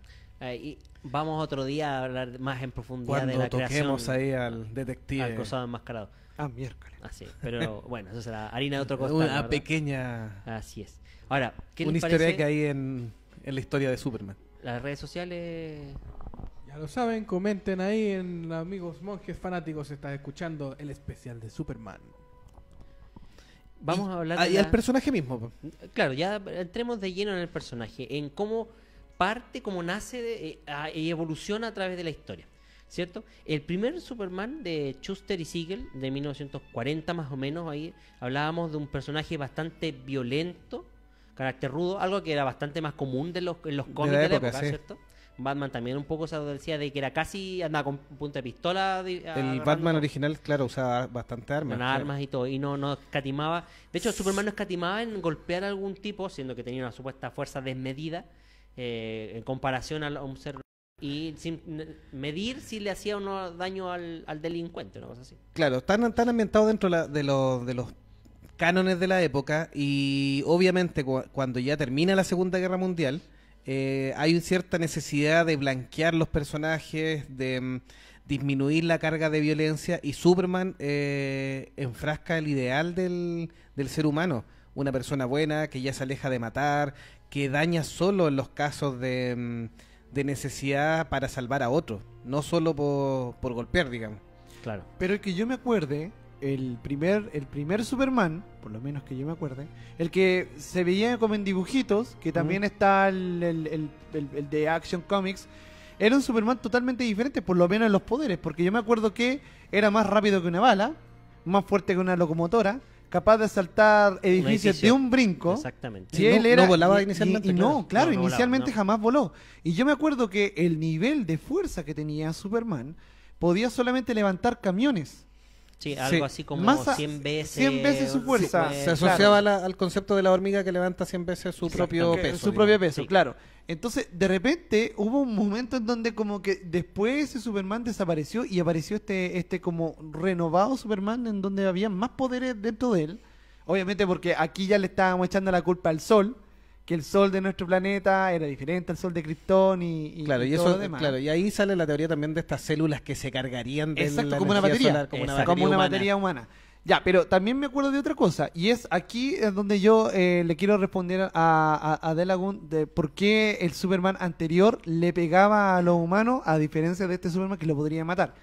D: Y vamos otro día a hablar más en profundidad
E: Cuando
D: de la creación.
E: toquemos ahí al detective.
D: Al cruzado enmascarado.
A: Miércoles.
D: Así, pero bueno, eso será harina de otro costal.
E: Una
D: ¿verdad?
E: pequeña...
D: Así es. Ahora, ¿qué
E: una
D: les
E: historia
D: parece
E: que hay en la historia de Superman.
D: las redes sociales?
F: Ya lo saben, comenten ahí en los amigos monjes fanáticos. Estás escuchando el especial de Superman.
D: Vamos a hablar
E: Y el personaje mismo.
D: Claro, ya entremos de lleno en el personaje, en cómo parte, cómo nace y evoluciona a través de la historia, ¿cierto? El primer Superman de Shuster y Siegel, de 1940 más o menos, ahí hablábamos de un personaje bastante violento, carácter rudo, algo que era bastante más común en los cómics de la época,
E: sí.
D: ¿cierto? Batman también un poco se decía de que era casi, andaba con punta de pistola.
E: El Batman original, claro, usaba bastante armas.
D: Con armas y todo, y no escatimaba. De hecho, Superman no escatimaba en golpear a algún tipo, siendo que tenía una supuesta fuerza desmedida en comparación a un ser, y sin medir si le hacía o no daño al delincuente, una cosa así.
E: Claro, tan ambientado dentro de los cánones de la época, y obviamente cuando ya termina la Segunda Guerra Mundial, hay cierta necesidad de blanquear los personajes, de disminuir la carga de violencia, y Superman enfrasca el ideal del ser humano, una persona buena que ya se aleja de matar, que daña solo en los casos de necesidad para salvar a otros, no solo por golpear, digamos.
D: Claro.
A: Pero que yo me acuerde, el primer Superman, por lo menos que yo me acuerde, el que se veía como en dibujitos, que también está el de Action Comics, era un Superman totalmente diferente, por lo menos en los poderes, porque yo me acuerdo que era más rápido que una bala, más fuerte que una locomotora, capaz de saltar edificios de un brinco.
D: Exactamente.
A: Y él era,
E: no volaba inicialmente.
A: No, inicialmente
D: volaba, no.
A: jamás voló. Y yo me acuerdo que el nivel de fuerza que tenía Superman podía solamente levantar camiones.
D: Sí, algo así como
A: Más
D: 100 veces.
A: 100 veces su fuerza.
E: Se asociaba al concepto de la hormiga que levanta 100 veces su propio peso.
A: Su propio
E: digamos.
A: peso,
D: Sí.
A: claro. Entonces, de repente, hubo un momento en donde como que después ese Superman desapareció y apareció este como renovado Superman en donde había más poderes dentro de él. Obviamente porque aquí ya le estábamos echando la culpa al Sol, que el Sol de nuestro planeta era diferente al Sol de Krypton y
E: Claro, y
A: todo
E: eso,
A: lo demás.
E: claro, y ahí sale la teoría también de estas células que se cargarían de
A: Exacto,
E: la
A: como una
E: energía
A: batería.
E: solar, como una
D: Exacto.
E: batería
A: como una
E: humana.
A: batería humana. Ya, pero también me acuerdo de otra cosa, y es aquí es donde yo le quiero responder a Delagun de por qué el Superman anterior le pegaba a los humanos, a diferencia de este Superman que lo podría matar.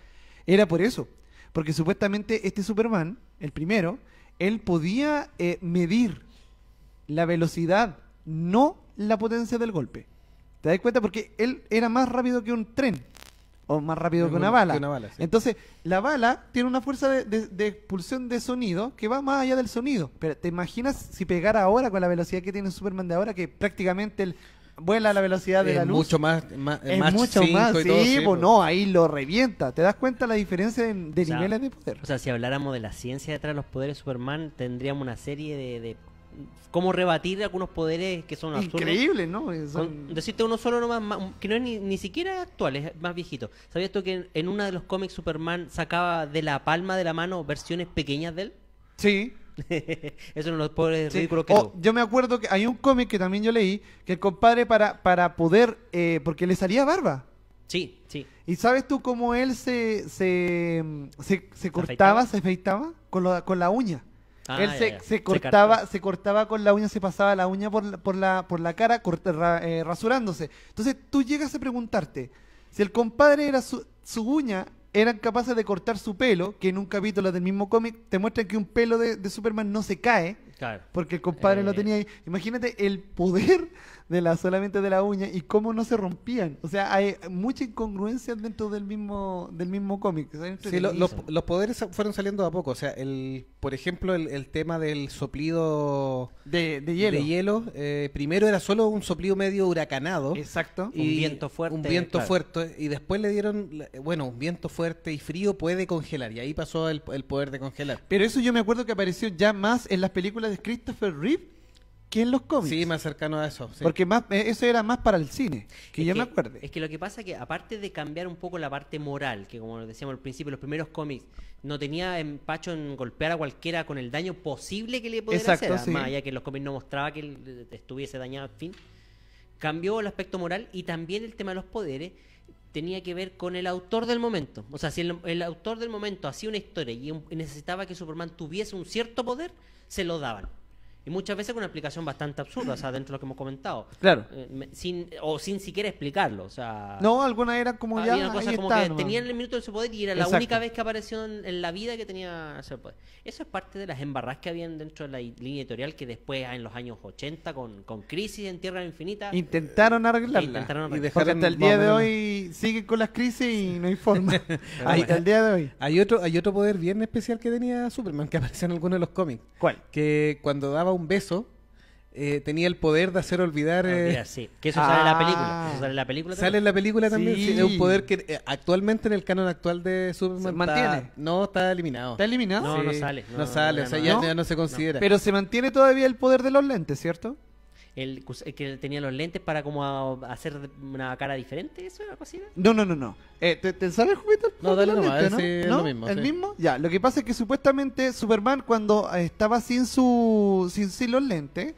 A: Era por eso, porque supuestamente este Superman, el primero, él podía medir la velocidad, no la potencia del golpe. ¿Te das cuenta? Porque él era más rápido que un tren. O más rápido que una bala.
E: Sí.
A: Entonces, la bala tiene una fuerza de expulsión de sonido que va más allá del sonido. Pero, ¿te imaginas si pegara ahora con la velocidad que tiene Superman de ahora? Que prácticamente él vuela a la velocidad de la luz.
E: Mucho más,
A: Es
E: Mach
A: mucho
E: 5
A: más,
E: y todo,
A: sí, pues
E: pues.
A: no, ahí lo revienta. ¿Te das cuenta la diferencia de
D: O sea,
A: niveles de poder?
D: O sea, si habláramos de la ciencia detrás de los poderes de Superman, tendríamos una serie de cómo rebatir algunos poderes que son absurdos.
A: Increíble, ¿no?
D: Decirte uno solo nomás, que no es ni siquiera actual, es más viejito. ¿Sabías tú que en una de los cómics Superman sacaba de la palma de la mano versiones pequeñas de él?
A: Sí.
D: Eso no los poderes
A: Sí.
D: ridículos que
A: O,
D: tuvo.
A: yo me acuerdo que hay un cómic que también yo leí, que el compadre para poder, porque le salía barba.
D: Sí, sí.
A: ¿Y sabes tú cómo él se cortaba,
D: afeitaba?
A: se afeitaba? Con la uña.
D: Ah,
A: Él
D: ya,
A: se,
D: ya.
A: se
D: cartó.
A: se cortaba con la uña, se pasaba la uña por la cara rasurándose. Entonces tú llegas a preguntarte, si el compadre era su uña, eran capaces de cortar su pelo, que en un capítulo del mismo cómic te muestran que un pelo de Superman no se cae,
D: Claro.
A: porque el compadre lo
D: Eh,
A: tenía ahí. Imagínate el poder solamente de la uña y cómo no se rompían. O sea, hay mucha incongruencia dentro del mismo cómic. O sea,
E: Sí, los poderes fueron saliendo de a poco. O sea, por ejemplo, el tema del soplido
A: de hielo.
E: de hielo, primero era solo un soplido medio huracanado.
A: Exacto.
D: Un viento fuerte,
E: Un viento
D: claro.
E: fuerte. Y después le dieron, bueno, un viento fuerte y frío puede congelar. Y ahí pasó el poder de congelar.
A: Pero eso yo me acuerdo que apareció ya más en las películas de Christopher Reeve que en los cómics.
E: Sí, más cercano a eso. Sí.
A: Porque más eso era más para el cine, que
D: Es
A: yo me acuerde.
D: Es que lo que pasa es que aparte de cambiar un poco la parte moral, que como decíamos al principio, los primeros cómics no tenía empacho en golpear a cualquiera con el daño posible que le pudiera
A: Exacto,
D: hacer,
A: sí.
D: más allá que los cómics no mostraba que él estuviese dañado, en fin. Cambió el aspecto moral y también el tema de los poderes tenía que ver con el autor del momento. O sea, si el autor del momento hacía una historia y necesitaba que Superman tuviese un cierto poder, se lo daban. Y muchas veces con una explicación bastante absurda, o sea, dentro de lo que hemos comentado.
A: Claro.
D: Sin siquiera explicarlo, o sea...
A: No, algunas eran como ya
D: había cosas
A: ahí
D: como
A: está,
D: que
A: nomás.
D: tenían el minuto de su poder y era la
A: Exacto.
D: única vez que apareció en la vida que tenía ese poder. Eso es parte de las embarradas que habían dentro de la línea editorial que después en los años 80 con Crisis en Tierra Infinita
A: Intentaron arreglarla.
D: Intentaron
A: Y
D: arreglarla.
A: porque hasta el
E: Más
A: día
E: o
A: de
E: menos.
A: hoy siguen con las crisis y no hay forma. Hasta el día de hoy.
E: Hay otro poder bien especial que tenía Superman, que aparece en algunos de los cómics.
A: ¿Cuál?
E: Que cuando daba un beso, tenía el poder de hacer olvidar...
D: Olvidar, sí. Que eso sale en la película.
A: Ah.
D: Eso sale en la película
E: Sale en la película también.
A: Sí.
E: Sí, es un poder que actualmente en el canon actual de Superman
A: ¿Se mantiene?
E: no está eliminado.
A: ¿Está eliminado?
D: No, no
E: Sí,
D: sale.
E: No sale, o sea, ya,
A: no.
E: ya no se considera.
A: Pero se mantiene todavía el poder de los lentes, ¿cierto?
D: El que tenía los lentes para como hacer una cara diferente, ¿eso era algo así?
A: No. ¿Te sabes, Jupiter?
E: No, dale
A: Los
E: nomás,
A: lentes,
E: sí, es
A: ¿no?
E: lo mismo,
A: ¿El
E: sí.
A: mismo? Ya, lo que pasa es que supuestamente Superman cuando estaba sin los lentes,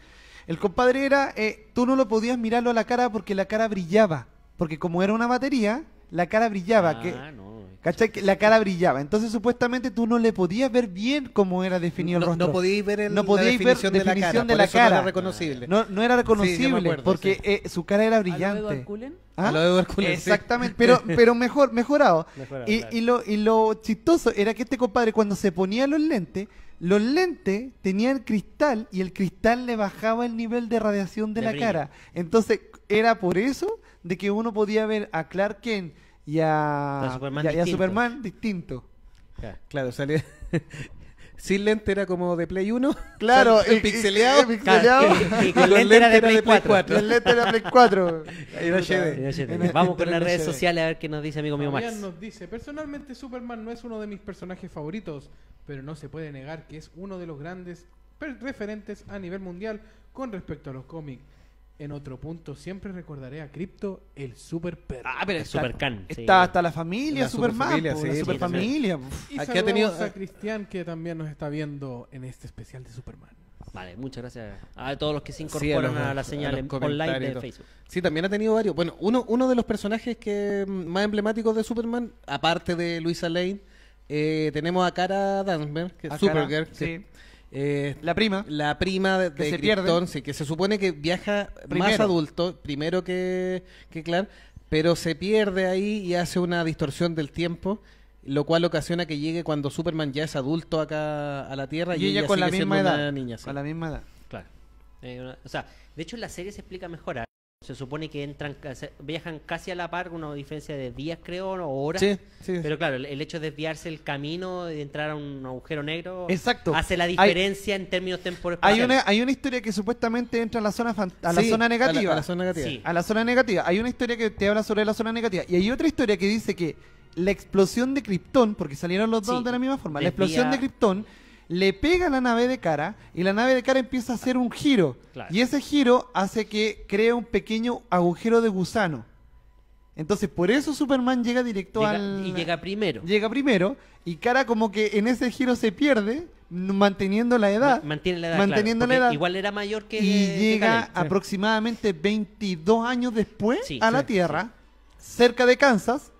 A: el compadre era, tú no lo podías mirarlo a la cara porque la cara brillaba. Porque como era una batería, la cara brillaba.
D: No.
A: ¿Cachai? Que la cara brillaba. Entonces, supuestamente, tú no le podías ver bien cómo era definido el rostro.
E: No podíais ver
A: No
E: la
A: podíais ver
E: definición de la cara.
A: definición de
E: por
A: la
E: eso no
A: cara.
E: era reconocible.
A: No era
E: Sí,
A: reconocible,
E: yo me acuerdo,
A: porque su cara era
F: ¿A lo Edward
A: brillante.
F: Cullen?
A: ¿Ah?
E: A lo de Edward Cullen, sí.
A: Exactamente, pero mejorado.
D: Mejorado,
A: Y,
D: claro.
A: y lo chistoso era que este compadre, cuando se ponía los lentes tenían cristal y el cristal le bajaba el nivel de radiación de
D: De
A: la
D: brillo.
A: cara. Entonces, era por eso de que uno podía ver a Clark Kent y a
D: Superman
A: y a
D: distinto.
A: Superman distinto.
E: Claro, salía... Sin lente era como de Play 1.
A: Claro,
E: pixeleado.
A: pixeleado.
D: Y
E: Y
D: con
E: los
D: lente era de
E: lentes
D: Play 4.
A: Y el lente era Play 4.
E: Y no HD.
D: Vamos con las redes
A: HD.
D: sociales a ver qué nos dice amigo mío Max.
F: Fabián nos dice, personalmente Superman no es uno de mis personajes favoritos, pero no se puede negar que es uno de los grandes referentes a nivel mundial con respecto a los cómics. En otro punto, siempre recordaré a Krypto, el super perro.
A: Pero
D: El Supercan, sí.
A: Está hasta la familia
E: La
A: Superman,
E: superfamilia,
A: po,
E: sí,
A: la
E: sí,
A: superfamilia.
F: Y
E: Aquí
F: saludamos
E: ha tenido-
F: a Cristian, que también nos está viendo en este especial de Superman.
D: Vale, muchas gracias a todos los que se
E: Sí,
D: incorporan a la
E: a
D: señal
E: los
D: online
E: comentarios y
D: de
E: todo.
D: Facebook.
E: Sí, también ha tenido varios. Bueno, uno de los personajes que más emblemáticos de Superman, aparte de Luisa Lane, tenemos a Kara Danvers, que es
A: A
E: Supergirl.
A: Kara, sí.
E: que,
A: La prima.
E: la prima de
A: se
E: Krypton,
A: pierde.
E: sí, que se supone que viaja más
A: Primero.
E: adulto, primero que Clark, pero se pierde ahí y hace una distorsión del tiempo, lo cual ocasiona que llegue cuando Superman ya es adulto acá a la Tierra y,
A: Y ella con la
E: sigue
A: misma
E: siendo
A: edad.
E: una niña. sí.
A: Con la misma edad.
D: Claro. O sea, de hecho en la serie se explica mejor. Se supone que viajan casi a la par, con una diferencia de días, creo, o horas.
E: Sí, sí.
D: Pero claro, el hecho de desviarse el camino y entrar a un agujero negro
A: Exacto.
D: hace la
A: Hay-
D: diferencia en términos temporales.
A: Hay una historia que supuestamente entra a la zona
E: Sí,
A: zona negativa.
E: a la zona negativa.
D: Sí.
A: A la zona negativa. Hay una historia que te habla sobre la zona negativa. Y hay otra historia que dice que la explosión de Krypton, porque salieron los dos
D: Sí,
A: de la misma forma, la
D: desvía-
A: explosión de Krypton le pega a la nave de Kara y la nave de Kara empieza a hacer un giro.
D: Claro.
A: Y ese giro hace que cree un pequeño agujero de gusano. Entonces, por eso Superman llega directo al...
D: Y llega primero.
A: Llega primero y Kara como que en ese giro se pierde, manteniendo la edad.
D: Mantiene la edad.
A: Manteniendo
D: claro,
A: la
D: porque
A: edad.
D: Igual era mayor que.
A: Y
D: que
A: llega
D: Kal-El.
A: aproximadamente 22 años después
D: Sí,
A: a la
D: sí,
A: Tierra, cerca de Kansas,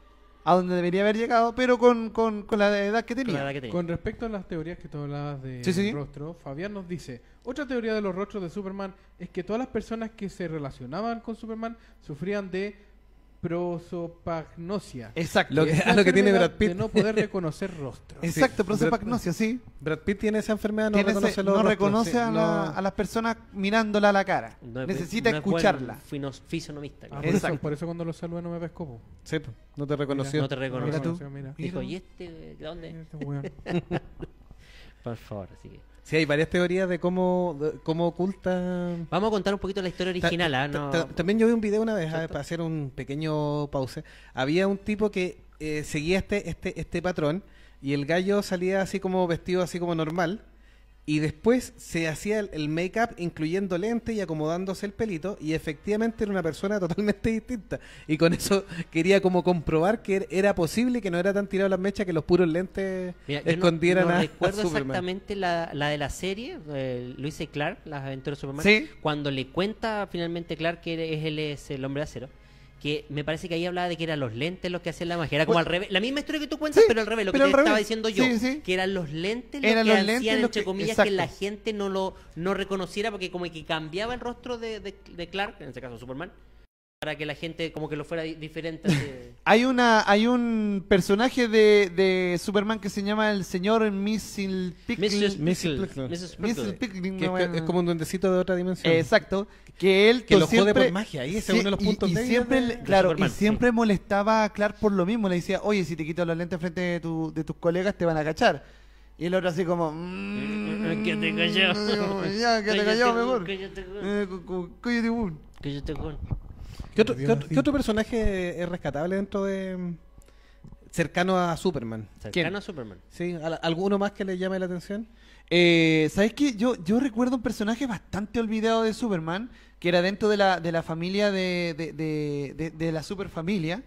A: a donde debería haber llegado, pero con la edad que
D: Con la
A: tenía.
D: edad que tenía.
F: Con respecto a las teorías que tú hablabas de
A: Sí, sí.
F: rostro, Fabián nos dice, otra teoría de los rostros de Superman es que todas las personas que se relacionaban con Superman sufrían de prosopagnosia.
A: Exacto.
E: Lo que-
F: Es la
E: lo que tiene
F: enfermedad
E: Brad Pitt.
F: de no poder reconocer rostros.
A: Exacto,
E: Sí,
A: prosopagnosia, sí.
E: Brad Pitt tiene esa enfermedad, no
A: Tiene ese-
E: reconoce los
A: no
E: rostros,
A: reconoce
E: sí,
A: a,
E: no-
A: a las personas mirándola a la cara.
D: No es-
A: Necesita
D: no es buen
A: escucharla.
D: fisonomista.
F: Ah,
A: Exacto.
F: por eso cuando lo saluda no me pesco. Po.
E: Sí, no te reconoció.
D: No te reconoce.
A: Mira tú.
F: Mira.
D: Dijo, ¿y este de dónde?
F: Este weón.
D: Por favor, así que...
E: Sí, hay varias teorías de cómo oculta...
D: Vamos a contar un poquito la historia original, ¿ah? No-
E: También yo vi un video una vez,
D: ¿Cierto?
E: para hacer un pequeño pause. Había un tipo que seguía este patrón y el gallo salía así como vestido así como normal y después se hacía el make-up incluyendo lentes y acomodándose el pelito y efectivamente era una persona totalmente distinta. Y con eso quería como comprobar que era posible que no era tan tirado las mechas que los puros lentes
D: Mira, yo
E: escondieran
D: no
E: a
D: recuerdo
E: Superman.
D: exactamente la de la serie, Luis y Clark, las aventuras de Superman,
A: Sí.
D: cuando le cuenta finalmente Clark que él es el hombre de acero, que me parece que ahí hablaba de que eran los lentes los que hacían la magia, era como
A: Pues-
D: al revés, la misma historia que tú cuentas,
A: Sí,
D: pero al revés, lo que
A: pero
D: te
A: al revés.
D: estaba diciendo yo,
A: Sí, sí.
D: que eran los lentes los
A: Eran
D: que
A: los
D: hacían,
A: lentes los
D: entre
A: que-
D: comillas,
A: exacto.
D: que la gente no reconociera, porque como que cambiaba el rostro de Clark, en este caso Superman, para que la gente como que lo fuera diferente. así de-
A: Hay un personaje de Superman que se llama el señor Mrs. Pickling.
D: Mrs.
A: Mrs. Pickling,
E: Que
A: no,
E: es
A: bueno.
E: como un duendecito de otra dimensión.
A: Exacto, que él
E: Que lo jode
A: siempre-
E: por magia, ahí ese es uno de los puntos
A: y
E: débiles
A: siempre,
E: de
A: claro,
D: Superman,
A: y siempre molestaba a Clark por lo mismo, le decía, oye, si te quito los lentes frente de tus colegas te van a cachar. Y el otro así como,
D: Que te cayó.
A: Ya, que te
D: Cállate,
A: cayó mejor.
D: cállate,
A: Cállate, weón.
D: cállate, con.
E: ¿Qué otro personaje es rescatable dentro de cercano a Superman?
D: Cercano a Superman.
E: Sí, ¿alguno más que le llame la atención?
A: ¿Sabes qué? Yo recuerdo un personaje bastante olvidado de Superman, que era dentro de la familia de la superfamilia,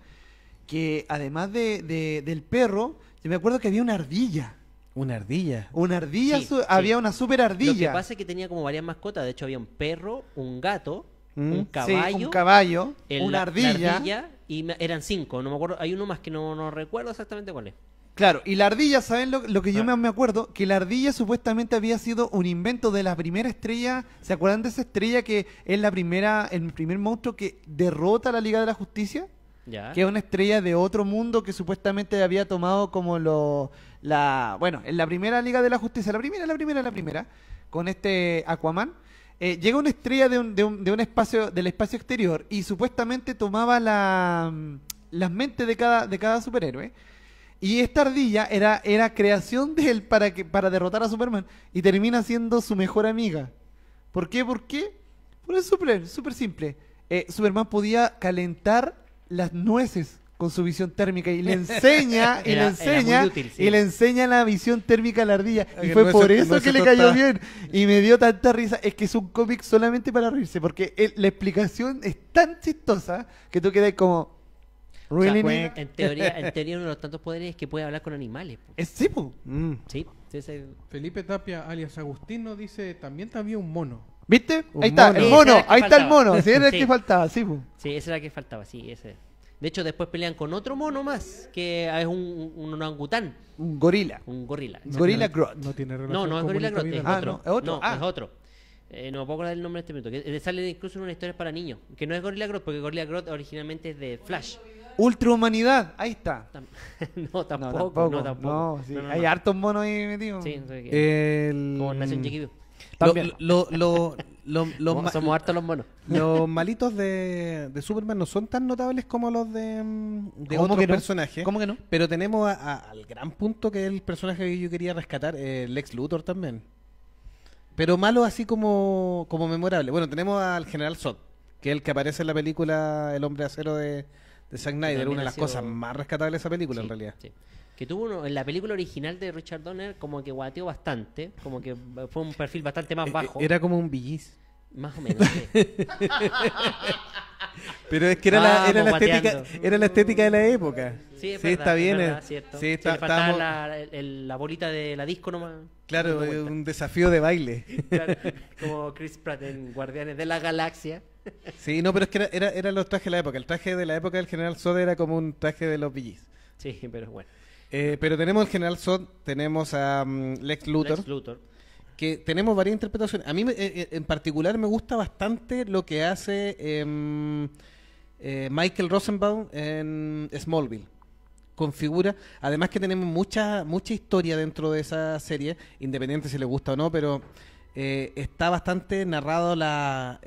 A: que además del perro, yo me acuerdo que había una ardilla.
E: Una ardilla.
A: Una ardilla,
D: Sí, sí.
A: había una super
D: Lo que
A: ardilla.
D: pasa es que tenía como varias mascotas. De hecho, había un perro, un gato, un
A: Sí,
D: caballo,
A: un caballo,
D: el-
A: una
D: la
A: ardilla.
D: y eran 5. No me acuerdo. Hay uno más que no recuerdo exactamente cuál es.
A: Claro, y la ardilla, ¿saben lo que yo
D: Ah.
A: más me acuerdo? Que la ardilla supuestamente había sido un invento de la primera estrella. ¿Se acuerdan de esa estrella que es el primer monstruo que derrota a la Liga de la Justicia?
D: Ya.
A: Que es una estrella de otro mundo que supuestamente había tomado como bueno, en la primera Liga de la Justicia, la primera, con este Aquaman, llega una estrella de un espacio, del espacio exterior, y supuestamente tomaba las mentes de cada superhéroe. Y esta ardilla era creación de él para derrotar a Superman, y termina siendo su mejor amiga. ¿Por qué? Por es súper simple. Superman podía calentar las nueces con su visión térmica y le enseña
D: Era muy útil, sí.
A: y le enseña la visión térmica a la ardilla, y
E: Que
A: fue
E: nueces-
A: por eso
E: nueces
A: que le cayó
E: tostadas.
A: bien y me dio tanta risa. Es que es un cómic solamente para reírse, porque la explicación es tan chistosa que tú quedas como
D: O sea,
A: ¿really, nigga?
D: en teoría uno de los tantos poderes es que puede hablar con animales. Po.
A: Es sí, po.
D: Sí, sí, sí.
F: Felipe Tapia, alias Agustino, dice, también había un mono.
A: ¿Viste?
E: Un
A: Ahí está,
E: mono.
A: el
D: Sí,
A: mono,
D: ese era el que
A: ahí está el
D: faltaba.
A: mono, sí, era el
D: Sí.
A: que faltaba, sí, po.
D: Sí, ese era el que faltaba, sí, ese. De hecho, después pelean con otro mono más, que es un orangután,
A: Un gorila.
D: un gorila.
A: Gorila Grodd.
F: No tiene relación
D: No, no es
F: con
D: Gorilla
F: Bonita
D: Grodd, es
F: Vida.
A: Ah,
D: otro.
A: no, es otro.
D: No,
A: Ah.
D: es otro. No me puedo acordar el nombre de este minuto. Que sale incluso en una historia para niños. Que no es Gorilla Grodd, porque Gorilla Grodd originalmente es de Flash.
A: Ultrahumanidad, ahí está.
D: No, tampoco. No, tampoco.
A: No, sí,
D: No, no,
A: hay
D: no.
A: hartos monos ahí metidos.
D: Sí, no sé qué. Como Nación Chiquibio.
A: También.
D: Somos hartos los monos.
E: Los malitos de Superman no son tan notables como los de
A: ¿Cómo
E: otros
A: que no?
E: personajes.
A: ¿Cómo que no?
E: Pero tenemos al gran punto que es el personaje que yo quería rescatar, Lex Luthor también. Pero malo así como memorable. Bueno, tenemos al General Zod, que es el que aparece en la película El Hombre de Acero de Zack Snyder,
D: también
E: una de
D: ha
E: las
D: sido-
E: cosas más rescatables de esa película
D: Sí,
E: en realidad.
D: sí. Que tuvo en la película original de Richard Donner como que guateó bastante, como que fue un perfil bastante más bajo.
E: Era como un billis.
D: Más o menos. Sí.
E: Pero es que era
D: Vamos,
E: la estética,
D: guateando.
E: era la estética de la época.
D: Sí, es
E: Sí,
D: verdad,
E: está bien.
D: es verdad, cierto.
E: Sí,
D: Se
E: está,
D: le faltaba
E: estábamos-
D: la bolita de la disco nomás.
E: Claro,
D: dando vueltas.
E: un desafío de baile.
D: Claro, como Chris Pratt en Guardianes de la Galaxia.
E: Sí, no, pero es que era los trajes de la época. El traje de la época del General Zod era como un traje de los billis.
D: Sí, pero bueno.
E: Pero tenemos el General Zod, tenemos a Lex Luthor,
D: Lex Luthor.
E: que tenemos varias interpretaciones. A mí en particular me gusta bastante lo que hace Michael Rosenbaum en Smallville. Configura, además que tenemos mucha historia dentro de esa serie, independiente si le gusta o no, pero está bastante narrado la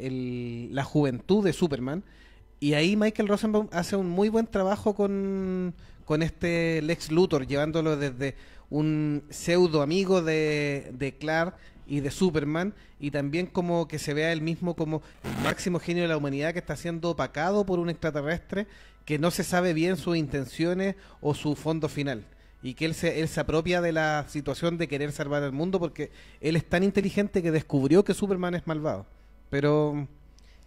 E: juventud de Superman, y ahí Michael Rosenbaum hace un muy buen trabajo con este Lex Luthor, llevándolo desde un pseudo amigo de Clark y de Superman, y también como que se vea él mismo como el máximo genio de la humanidad que está siendo opacado por un extraterrestre que no se sabe bien sus intenciones o su fondo final, y que él se apropia de la situación de querer salvar al mundo porque él es tan inteligente que descubrió que Superman es malvado, pero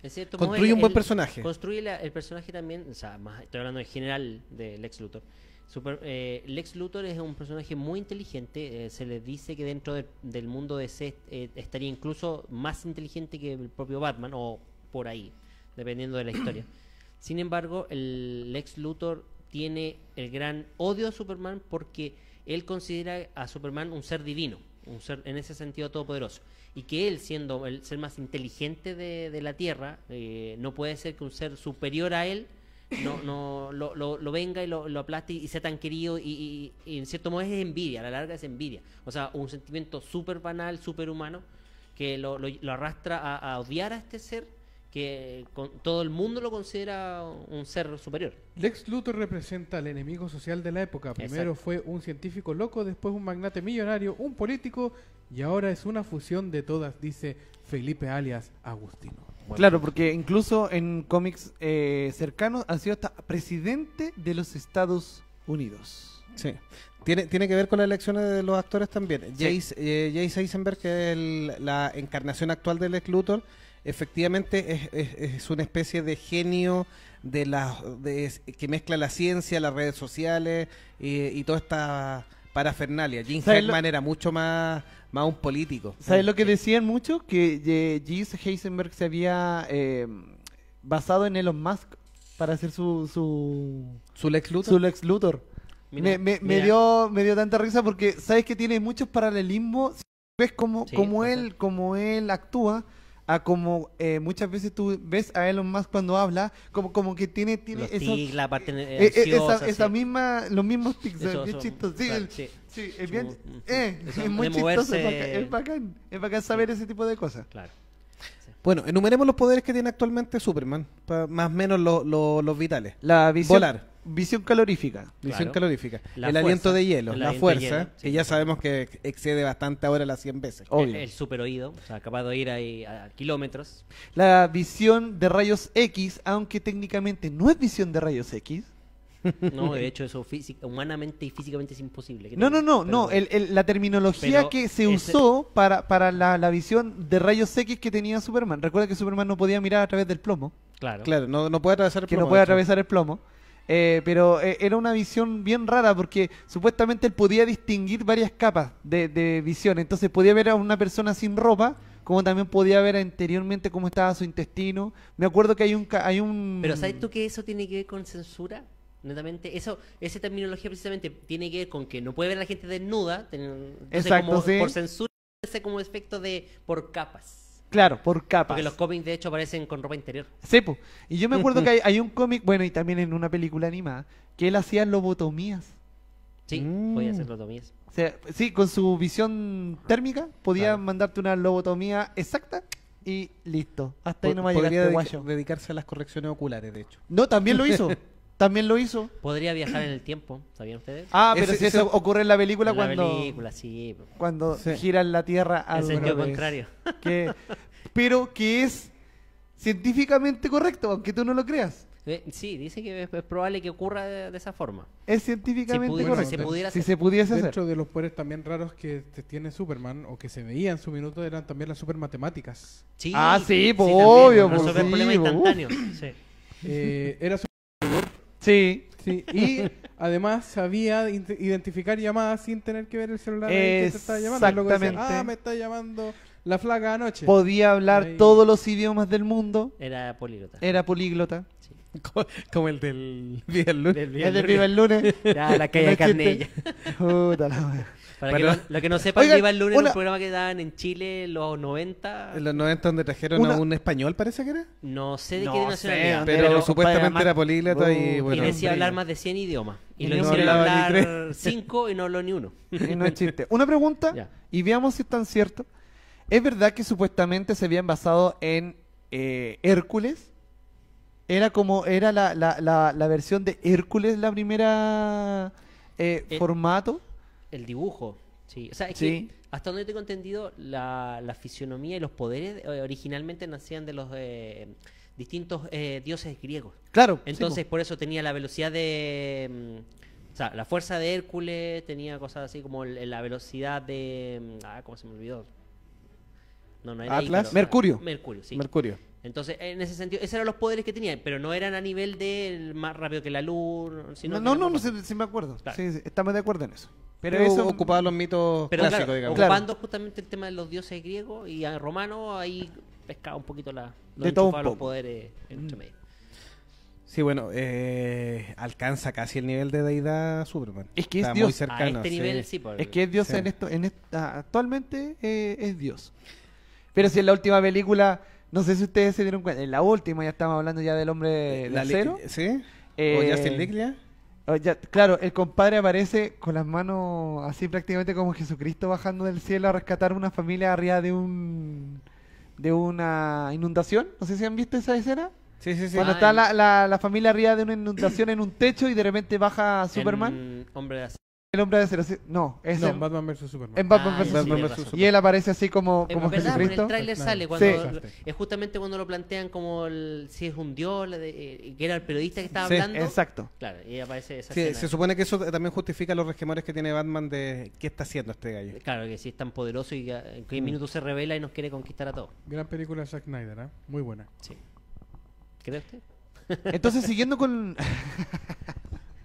D: En cierto
E: construye
D: modo,
E: un buen personaje.
D: Construye el personaje también, o sea, más, estoy hablando en general de Lex Luthor. Lex Luthor es un personaje muy inteligente, se le dice que dentro del mundo de DC estaría incluso más inteligente que el propio Batman, o por ahí, dependiendo de la historia. Sin embargo, el Lex Luthor tiene el gran odio a Superman porque él considera a Superman un ser divino, un ser en ese sentido todopoderoso, y que él, siendo el ser más inteligente de la Tierra, no puede ser que un ser superior a él lo venga y lo aplaste y sea tan querido, y en cierto modo es envidia, a la larga es envidia, o sea, un sentimiento súper banal, súper humano, que lo arrastra a odiar a este ser que todo el mundo lo considera un ser superior.
F: Lex Luthor representa al enemigo social de la época. Primero fue un científico loco, después un magnate millonario, un político, y ahora es una fusión de todas, dice Felipe alias Agustino.
D: Bueno,
A: Claro, porque incluso en cómics cercanos ha sido hasta presidente de los Estados Unidos.
E: Sí. Tiene que ver con las elecciones de los actores también.
A: Sí.
E: Jace Eisenberg, que es la encarnación actual de Lex Luthor, efectivamente es una especie de genio que mezcla la ciencia, las redes sociales y toda esta parafernalia. Jim Hackman era mucho más un político.
A: ¿Sabes lo que decían mucho? Que Jesse Heisenberg se había basado en Elon Musk para hacer su
E: Lex Luthor.
A: su Lex Luthor.
D: Mira,
A: Me
D: mira.
A: dio tanta risa porque sabes que tiene muchos paralelismos. Ves como
D: Sí,
A: como él actúa, a como muchas veces tú ves a Elon Musk cuando habla, como que tiene
D: los
A: esa,
D: tics, la parte ansiosa,
A: esa
D: sí.
A: misma, los mismos tics,
D: Eso,
A: bien
D: eso,
A: chistosos. Sí,
D: claro, sí.
A: sí, es bien,
D: Eso
A: es muy
D: de
A: chistoso,
D: moverse.
A: es bacán saber ese tipo de cosas.
D: Claro.
E: Bueno, enumeremos los poderes que tiene actualmente Superman, más o menos los vitales.
A: La visión,
E: Volar.
A: visión calorífica.
E: Visión
D: Claro.
E: calorífica.
D: La
E: El
D: fuerza.
E: aliento de hielo,
D: El
E: la
D: aliento de
E: fuerza,
D: hielo, sí.
E: que ya sabemos que excede bastante ahora las 100 veces.
A: Obvio.
D: El super oído, o sea, capaz de ir ahí a kilómetros.
A: La visión de rayos X, aunque técnicamente no es visión de rayos X.
D: No, de hecho, eso humanamente y físicamente es imposible.
A: No,
D: Pero-
A: la terminología
D: pero
A: que se
D: ese-
A: usó para la visión de rayos X que tenía Superman. Recuerda que Superman no podía mirar a través del plomo,
D: Claro.
E: Claro, no puede atravesar el
A: que no
E: plomo,
A: puede
E: de hecho.
A: atravesar el plomo. Pero era una visión bien rara porque supuestamente él podía distinguir varias capas de visión. Entonces podía ver a una persona sin ropa, como también podía ver anteriormente cómo estaba su intestino. Me acuerdo que hay un...
D: Pero ¿sabes tú que eso tiene que ver con censura? Netamente, esa terminología precisamente tiene que ver con que no puede ver a la gente desnuda, entonces
A: Exacto,
D: como
A: sí.
D: por censura, ese como efecto de por capas.
A: Claro, por capas.
D: Porque los cómics de hecho aparecen con ropa interior.
A: Sí, po. Y yo me acuerdo que hay un cómic, bueno, y también en una película animada, que él hacía lobotomías.
D: Sí,
E: Mm.
D: podía hacer lobotomías.
A: O sea, sí, con su visión térmica podía
D: Claro.
A: mandarte una lobotomía exacta y listo. Hasta ahí no me
E: Podría
A: llegaste, guayo.
E: dedicarse a las correcciones oculares, de hecho.
A: No, también lo hizo. También lo hizo.
D: Podría viajar en el tiempo, ¿sabían ustedes?
A: Ah, pero
E: Ese-
A: si eso
E: ese-
A: ocurre en la película
D: En la
A: cuando,
D: película, sí.
A: cuando
E: Sí.
A: giran la Tierra al
D: En sentido
A: revés.
D: contrario.
A: Pero que es científicamente correcto, aunque tú no lo creas.
D: Sí, dice que es probable que ocurra de esa forma.
A: Es científicamente
D: Si
A: correcto.
D: se pudiera
A: si
D: hacer.
A: se pudiese hacer.
F: Dentro de los poderes también raros que tiene Superman, o que se veía en su minuto, eran también las supermatemáticas.
D: Sí,
A: Ah, sí, pues,
D: también,
A: obvio,
D: resolver
A: pues, sí,
D: problemas
A: pues,
D: instantáneos. Sí.
F: Era
A: Sí.
F: sí, y además sabía identificar llamadas sin tener que ver el celular ahí que te estaba llamando. Luego decía,
A: Exactamente.
F: me está llamando la flaca anoche.
A: Podía hablar
F: Ahí.
A: todos los idiomas del mundo.
D: Era políglota.
A: Era políglota.
D: Sí.
E: Como el del día del lunes.
D: Del
A: Es de Viva el lunes.
D: Ya, la calle de
A: No
D: Carnella.
A: existe. Puta la wea.
D: Para
E: Pero-
D: que lo que no sepan,
A: Oigan,
D: Viva el lunes era
A: una-
D: un programa que daban en Chile en los 90.
E: En los 90 donde trajeron
A: Una-
E: a un español, parece que era.
D: No sé de
A: No
D: qué
A: sé,
D: nacionalidad.
A: Andrés,
E: Pero,
A: pero,
E: supuestamente
A: compadre,
E: era políglota y
A: Y
E: bueno.
D: y decía
A: hombre.
D: hablar más de 100 idiomas. Y
A: Y
D: lo
A: no
D: hicieron
E: hablaba ni
D: hablar 5 y no habló ni uno.
A: Y no es chiste. Una pregunta,
D: Ya.
A: y veamos si es tan cierto. ¿Es verdad que supuestamente se habían basado en Hércules? Era la versión de Hércules la primera formato.
D: El dibujo, sí. O sea, es
A: Sí.
D: que hasta donde tengo entendido, la fisionomía y los poderes originalmente nacían de los distintos dioses griegos.
A: Claro.
D: Entonces,
A: sí,
D: por eso tenía la velocidad de... o sea, la fuerza de Hércules, tenía cosas así como la velocidad de... ¿cómo se me olvidó? No era
E: Atlas.
D: Ícaro.
A: Mercurio.
D: Mercurio, sí.
E: Mercurio.
D: Entonces, en ese sentido, esos eran los poderes que tenía, pero no eran a nivel del más rápido que la luz, sino
A: no,
D: que
A: no,
D: eran
A: no,
D: más
A: sí me acuerdo.
D: Claro.
A: Sí, sí, estamos de acuerdo en eso.
E: Pero
A: Pero
E: eso
A: eso
E: ocupaba los mitos
D: Pero
E: clásicos,
D: claro,
E: digamos.
D: ocupando justamente el tema de los dioses griegos y romanos, ahí pescaba un poquito
A: De todo un
D: enchufaba los
A: poco.
D: poderes entre medio.
E: Sí, bueno, alcanza casi el nivel de deidad Superman.
A: Es que es
E: Está
A: Dios.
E: muy
D: A
E: cercano.
D: este
E: sí.
D: nivel sí, por
A: Es que es Dios
E: Sí.
A: actualmente es Dios. Pero si en la última película, no sé si ustedes se dieron cuenta, en la última ya estamos hablando ya del hombre de
E: La
A: acero.
E: ¿Sí?
A: Eh,
E: ¿O Justin Liglia?
A: Claro, el compadre aparece con las manos así prácticamente como Jesucristo bajando del cielo a rescatar una familia arriba de una inundación. No sé si han visto esa escena.
E: Sí, sí, sí.
A: Cuando
D: Ah,
A: está
D: en-
A: la familia arriba de una inundación en un techo y de repente baja Superman,
D: En Hombre de Acero.
A: el hombre de acero. Sí, no, es
F: No,
A: en,
F: Batman vs Superman.
A: en Batman
D: Ah,
A: vs.
D: ya, sí,
E: Batman
D: tienes
E: versus
D: razón.
A: Y él aparece así como
D: Es verdad, porque en
A: Jesucristo.
D: el tráiler
F: Claro.
D: sale cuando
A: Sí.
D: es justamente cuando lo plantean como si es un dios, que era el periodista que estaba
E: Sí,
D: hablando.
A: Exacto.
D: Claro, y aparece esa
E: Sí,
D: escena.
E: se supone que eso también justifica los resquemores que tiene Batman de qué está haciendo este gallo.
D: Claro, que si es tan poderoso y en qué minuto se revela y nos quiere conquistar a todos.
F: Gran película de Zack Snyder, ¿eh? Muy buena.
D: Sí. ¿Cree usted?
A: Entonces, siguiendo con.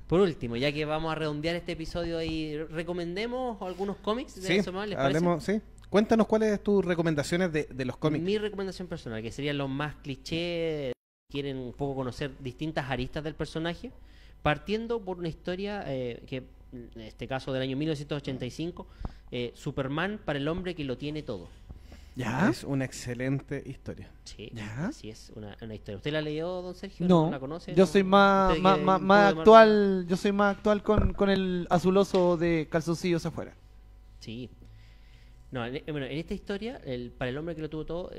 D: Por último, ya que vamos a redondear este episodio y recomendemos algunos cómics de
E: Sí,
D: Superman, ¿les parece?
E: hablemos, sí. Cuéntanos cuáles tus recomendaciones de los cómics.
D: Mi recomendación personal, que serían los más clichés, quieren un poco conocer distintas aristas del personaje, partiendo por una historia que, en este caso del año 1985, Superman para el hombre que lo tiene todo.
A: ¿Ya?
E: Es una excelente historia.
D: Sí,
A: ¿Ya?
D: así es, una historia. ¿Usted la leyó, don Sergio?
A: No,
D: ¿La conoce?
A: yo
D: ¿No?
A: soy más,
D: ¿Usted
A: más,
D: que-
A: más,
D: un
A: más
D: poco de
A: actual. Yo soy más actual con el azuloso de calzoncillos afuera.
D: Sí. No, bueno, en esta historia, para el hombre que lo tuvo todo,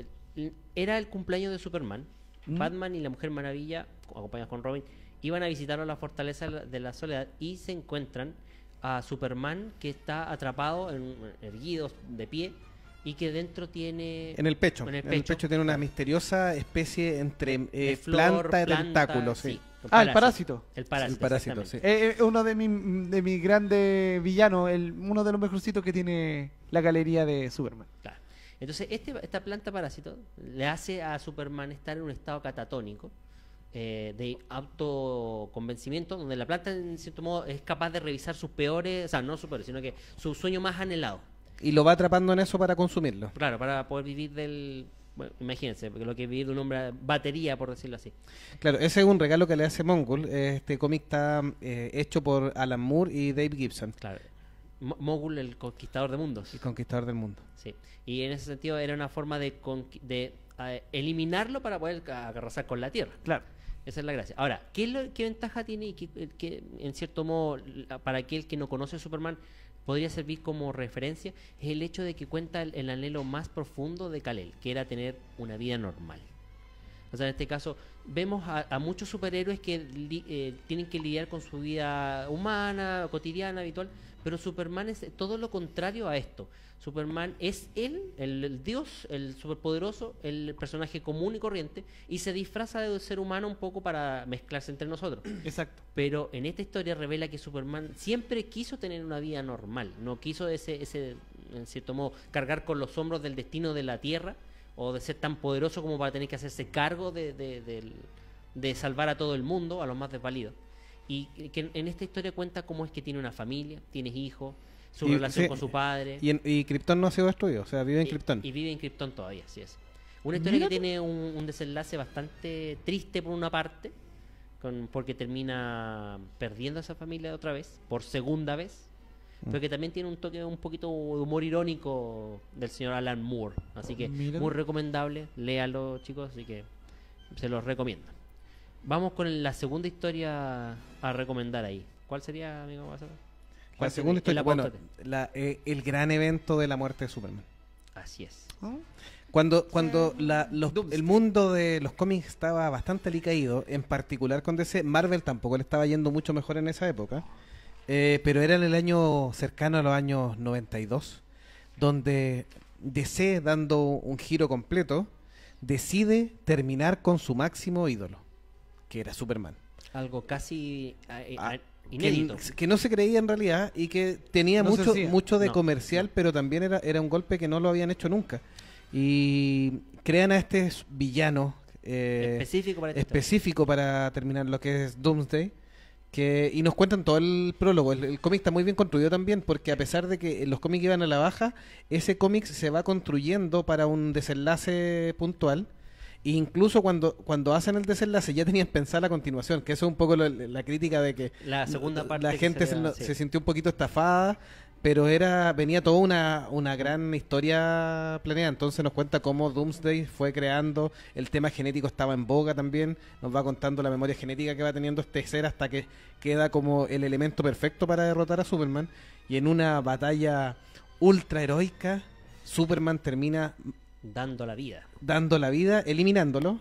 D: era el cumpleaños de Superman.
A: Mm.
D: Batman y la Mujer Maravilla, acompañados con Robin, iban a visitarlo a la Fortaleza de la Soledad y se encuentran a Superman que está atrapado, erguido, de pie, y que dentro tiene...
E: En el pecho.
D: En el
E: En el
D: pecho.
E: pecho tiene una misteriosa especie entre
D: de
E: planta y tentáculos. Sí.
A: Ah, el parásito.
D: El parásito.
E: El parásito,
D: exactamente.
E: sí.
A: Uno de mis grandes villanos, uno de los mejorcitos que tiene la galería de Superman.
D: Claro. Entonces, esta planta parásito le hace a Superman estar en un estado catatónico, de autoconvencimiento, donde la planta, en cierto modo, es capaz de revisar sus peores, o sea, no sus peores, sino que su sueño más anhelado.
E: Y lo va atrapando en eso para consumirlo.
D: Claro, para poder vivir bueno, imagínense, porque lo que es vivir de un hombre a batería, por decirlo así.
E: Claro, ese es un regalo que le hace Mongul. Este cómic está hecho por Alan Moore y Dave Gibson,
D: Claro. Mogul, el conquistador de mundos.
E: el conquistador del mundo.
D: Sí. Y en ese sentido era una forma de eliminarlo para poder arrasar con la Tierra.
A: Claro.
D: Esa es la gracia. Ahora, ¿qué ventaja tiene y que en cierto modo, para aquel que no conoce a Superman, podría servir como referencia? Es el hecho de que cuenta el anhelo más profundo de Kal-El, que era tener una vida normal. O sea, en este caso, vemos a muchos superhéroes que tienen que lidiar con su vida humana, cotidiana, habitual, pero Superman es todo lo contrario a esto. Superman es él, el dios, el superpoderoso, el personaje común y corriente, y se disfraza de ser humano un poco para mezclarse entre nosotros.
A: Exacto.
D: Pero en esta historia revela que Superman siempre quiso tener una vida normal, no quiso ese en cierto modo, cargar con los hombros del destino de la Tierra, o de ser tan poderoso como para tener que hacerse cargo de salvar a todo el mundo, a los más desvalidos. Y que en esta historia cuenta cómo es que tiene una familia, tiene hijos, su
E: Y,
D: relación
E: sí,
D: con su padre.
E: Y Krypton no ha sido destruido, o sea, vive en
D: Y-
E: Krypton.
D: Y vive en Krypton todavía, así es. Una historia
A: Mira
D: que tiene un desenlace bastante triste por una parte, porque termina perdiendo a esa familia otra vez, por segunda vez, pero que también tiene un toque un poquito de humor irónico del señor Alan Moore. Así que
A: Mira.
D: muy recomendable, léalo, chicos, así que se los recomiendo. Vamos con la segunda historia a recomendar ahí. ¿Cuál sería, amigo Guasata?
E: La
D: ¿Cuál
E: segunda
D: sería?
E: historia, bueno,
D: Apóntate.
E: el gran evento de la muerte de Superman.
D: Así es.
A: ¿Ah?
E: Cuando el mundo de los cómics estaba bastante alicaído, en particular con DC, Marvel tampoco le estaba yendo mucho mejor en esa época, pero era en el año cercano a los años 92, donde DC, dando un giro completo, decide terminar con su máximo ídolo, que era Superman.
D: Algo casi
E: Ah,
D: inédito.
E: que no se creía en realidad y que tenía
A: No se
E: mucho,
A: hacía.
E: mucho de
D: No.
E: comercial, pero también era un golpe que no lo habían hecho nunca. Y crean a este villano
D: Específico para esta historia.
E: específico para terminar lo que es Doomsday, y nos cuentan todo el prólogo. El cómic está muy bien construido también, porque a pesar de que los cómics iban a la baja, ese cómic se va construyendo para un desenlace puntual. E incluso cuando hacen el desenlace ya tenían pensada la continuación, que eso es un poco la crítica de que
D: La segunda parte
E: la
D: que
E: gente
D: sería-
E: se
D: sí.
E: sintió un poquito estafada, pero venía toda una gran historia planeada. Entonces nos cuenta cómo Doomsday fue creando, el tema genético estaba en boga también, nos va contando la memoria genética que va teniendo este ser hasta que queda como el elemento perfecto para derrotar a Superman, y en una batalla ultra heroica Superman termina
D: Dando la vida.
E: dando la vida, eliminándolo.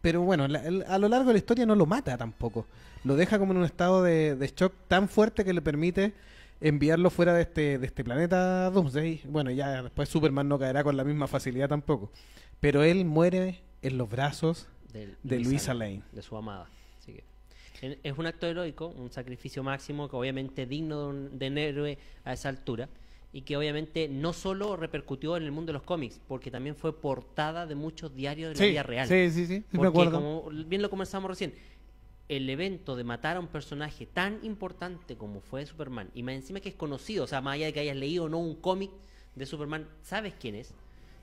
E: Pero bueno, a lo largo de la historia no lo mata tampoco. Lo deja como en un estado de shock tan fuerte que le permite enviarlo fuera de este planeta Doomsday. Bueno, ya después Superman no caerá con la misma facilidad tampoco. Pero él muere en los brazos de Luisa Lane.
D: De su amada. Así que es un acto heroico, un sacrificio máximo que obviamente digno de un héroe a esa altura, y que obviamente no solo repercutió en el mundo de los cómics, porque también fue portada de muchos diarios de la vida real.
A: Sí, me
D: Porque
A: acuerdo.
D: como bien lo conversamos recién, el evento de matar a un personaje tan importante como fue Superman, y más encima que es conocido, o sea, más allá de que hayas leído o no un cómic de Superman, sabes quién es.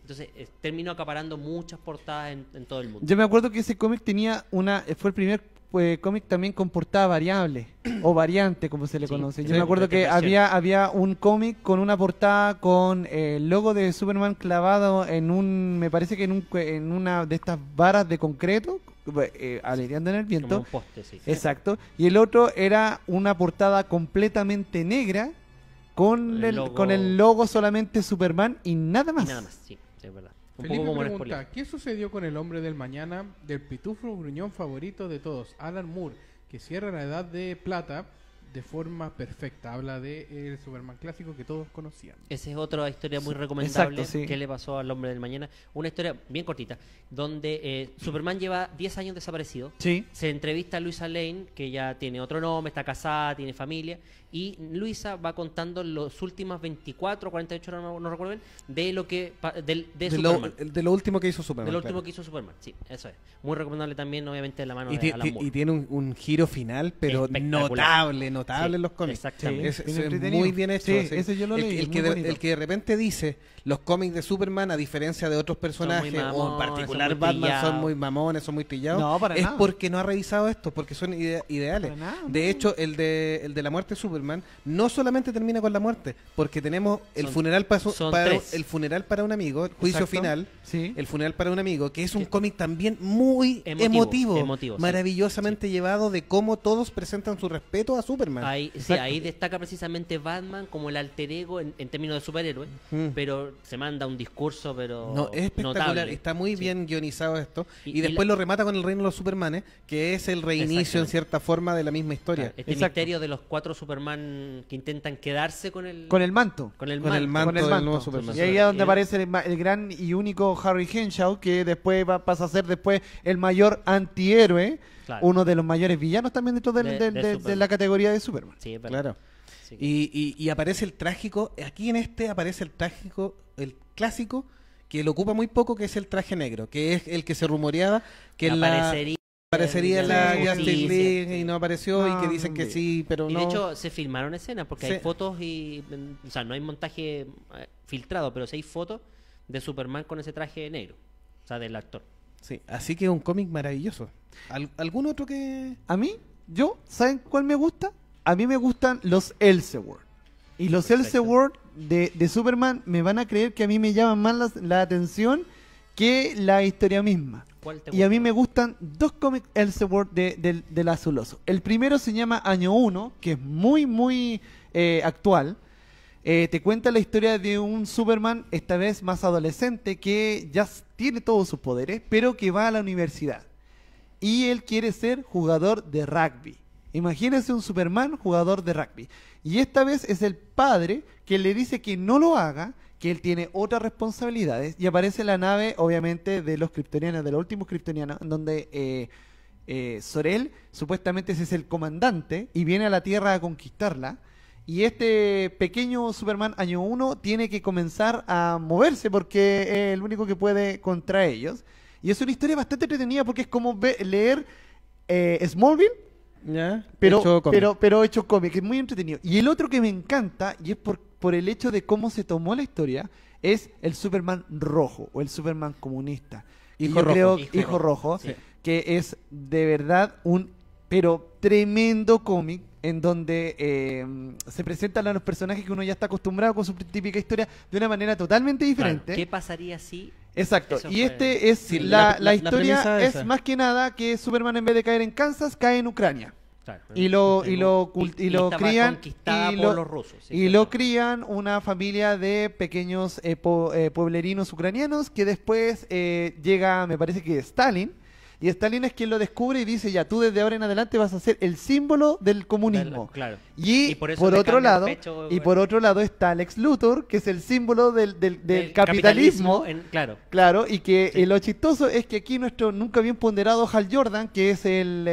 D: Entonces terminó acaparando muchas portadas en todo el mundo.
A: Yo me acuerdo que ese cómic tenía fue el primer cómic también con portada variable o variante, como se le
D: Sí,
A: conoce. Yo
D: sí,
A: me acuerdo que
D: interpretación.
A: había un cómic con una portada con el logo de Superman clavado me parece que en una de estas varas de concreto, aleteando en el
D: Como
A: viento.
D: un poste, sí.
A: Exacto. Y el otro era una portada completamente negra con con el logo solamente Superman y nada
D: Y
A: más.
D: nada más, sí, es verdad. Un
F: Felipe
D: poco como un
F: pregunta,
D: spoiler.
F: ¿qué sucedió con el hombre del mañana del pitufo gruñón favorito de todos, Alan Moore, que cierra la edad de plata de forma perfecta? Habla de el Superman clásico que todos conocían.
D: Esa es otra historia muy recomendable.
A: exacto, sí.
D: ¿Qué le pasó al hombre del mañana? Una historia bien cortita, donde Superman lleva 10 años desaparecido.
A: Sí.
D: Se entrevista a Luisa Lane, que ya tiene otro nombre, está casada, tiene familia, y Luisa va contando las últimas 24 48 horas, no recuerdo bien, de lo que de Superman.
E: De lo último que hizo Superman.
D: De lo último
E: claro.
D: que hizo Superman, sí, eso es. Muy recomendable también, obviamente, de la mano
E: Y,
D: de Alan Moore.
E: y tiene un giro final, pero
D: Espectacular.
E: notable
D: Sí,
E: en los cómics.
D: exactamente.
E: Es
A: bien entretenido.
E: muy bien hecho.
A: Sí,
E: sí.
A: ese yo lo leí,
E: El
A: muy
E: que
A: bonito.
E: el que de repente dice los cómics de Superman, a diferencia de otros personajes, o en
D: mamones,
E: particular
D: son muy
E: Batman, son
D: trillados.
E: muy mamones, son muy trillados,
A: No, para
E: es
A: nada.
E: porque no ha revisado esto, porque son ideales.
A: Para nada,
E: De
A: no.
E: hecho, el de la muerte de Superman no solamente termina con la muerte, porque tenemos el
D: Son-
E: funeral
D: son
E: para
D: tres.
E: el funeral para un amigo, el juicio
A: Exacto.
E: final,
A: Sí.
E: el funeral para un amigo, que es un cómic también muy
D: Emotivo,
E: emotivo,
D: sí.
E: maravillosamente llevado, de cómo todos presentan su respeto a Superman.
D: Ahí, sí,
A: Exacto.
D: ahí destaca precisamente Batman como el alter ego en términos de superhéroe,
E: Mm.
D: pero se manda un discurso, pero
E: No, es espectacular,
D: notable.
E: está muy
D: Sí.
E: bien guionizado esto.
D: Y-
E: Y, después
D: y la-
E: lo remata con el reino de los Supermanes, que es el reinicio en
D: Exactamente.
E: cierta forma de la misma historia.
D: Claro, este
A: Exacto.
D: misterio de los 4 Superman que intentan quedarse con el
A: Manto.
D: con el
E: Con el manto
A: Con el
E: del
A: manto.
E: nuevo Superman.
A: Y ahí es donde
D: Y-
A: aparece el gran y único Harry Henshaw, que después pasa a ser después el mayor antihéroe,
D: Claro.
A: uno de los mayores villanos también dentro
D: De Superman.
A: la categoría de Superman.
D: Sí, es verdad.
E: Claro.
D: Así que-
E: Y aparece el trágico, aquí en este aparece el trágico, el clásico, que lo ocupa muy poco, que es el traje negro, que es el que se rumoreaba que en la aparecería en la
A: Sí,
E: Justice
A: sí,
E: League y no apareció, y que
A: No,
E: dicen que
A: no.
E: sí, pero
D: Y
E: no.
D: de hecho se filmaron escenas porque
E: Sí.
D: hay fotos o sea, no hay montaje filtrado, pero sí hay fotos de Superman con ese traje negro, o sea, del actor.
E: Sí, así que es un cómic maravilloso. ¿Algún otro que...?
A: A mí, ¿saben cuál me gusta? A mí me gustan los Elseworld. Y los
D: Perfecto.
A: Elseworld de Superman me van a creer que a mí me llaman más la atención que la historia misma.
D: ¿Cuál te
A: Y a mí
D: gusta?
A: me gustan dos cómics Elseworld del Azuloso. El primero se llama Año 1, que es muy actual. Te cuenta la historia de un Superman, esta vez más adolescente, que ya tiene todos sus poderes, pero que va a la universidad. Y él quiere ser jugador de rugby. Imagínense un Superman jugador de rugby. Y esta vez es el padre que le dice que no lo haga, que él tiene otras responsabilidades. Y aparece la nave, obviamente, de los kryptonianos, de los últimos kryptonianos, en donde Zor-El supuestamente ese es el comandante y viene a la Tierra a conquistarla. Y este pequeño Superman año 1 tiene que comenzar a moverse porque es el único que puede contra ellos. Y es una historia bastante entretenida porque es como leer Smallville,
E: ¿Ya?
A: pero
E: Hecho cómic.
A: pero hecho cómic, es muy entretenido. Y el otro que me encanta, y es por el hecho de cómo se tomó la historia, es el Superman rojo o el Superman comunista. Y
E: Hijo
A: yo
E: rojo.
A: creo
D: Hijo
A: Hijo Rojo,
D: Sí.
A: que es de verdad pero tremendo cómic en donde se presentan a los personajes que uno ya está acostumbrado con su típica historia de una manera totalmente diferente.
D: Claro, ¿qué pasaría si
A: Exacto.
D: Eso
A: Y
D: fue-
A: este es
E: Sí,
A: la
E: la
A: historia
E: premisa
A: es
E: esa.
A: más que nada que Superman en vez de caer en Kansas cae en Ucrania.
D: claro,
A: Y lo
D: estaba
A: crían
D: conquistada
A: y
D: por
A: lo-
D: los rusos? sí,
A: y
D: claro.
A: lo crían una familia de pequeños pueblerinos ucranianos que después llega, me parece que Stalin, y Stalin es quien lo descubre y dice, ya, tú desde ahora en adelante vas a ser el símbolo del comunismo.
D: Claro.
A: Y,
D: Y por eso
A: por
D: le
A: otro
D: cambia el
A: lado,
D: pecho,
A: y por otro lado está Lex Luthor, que es el símbolo del
D: El
A: capitalismo.
D: claro.
A: Claro, y que
D: Sí.
A: lo chistoso es que aquí nuestro nunca bien ponderado Hal Jordan, que es el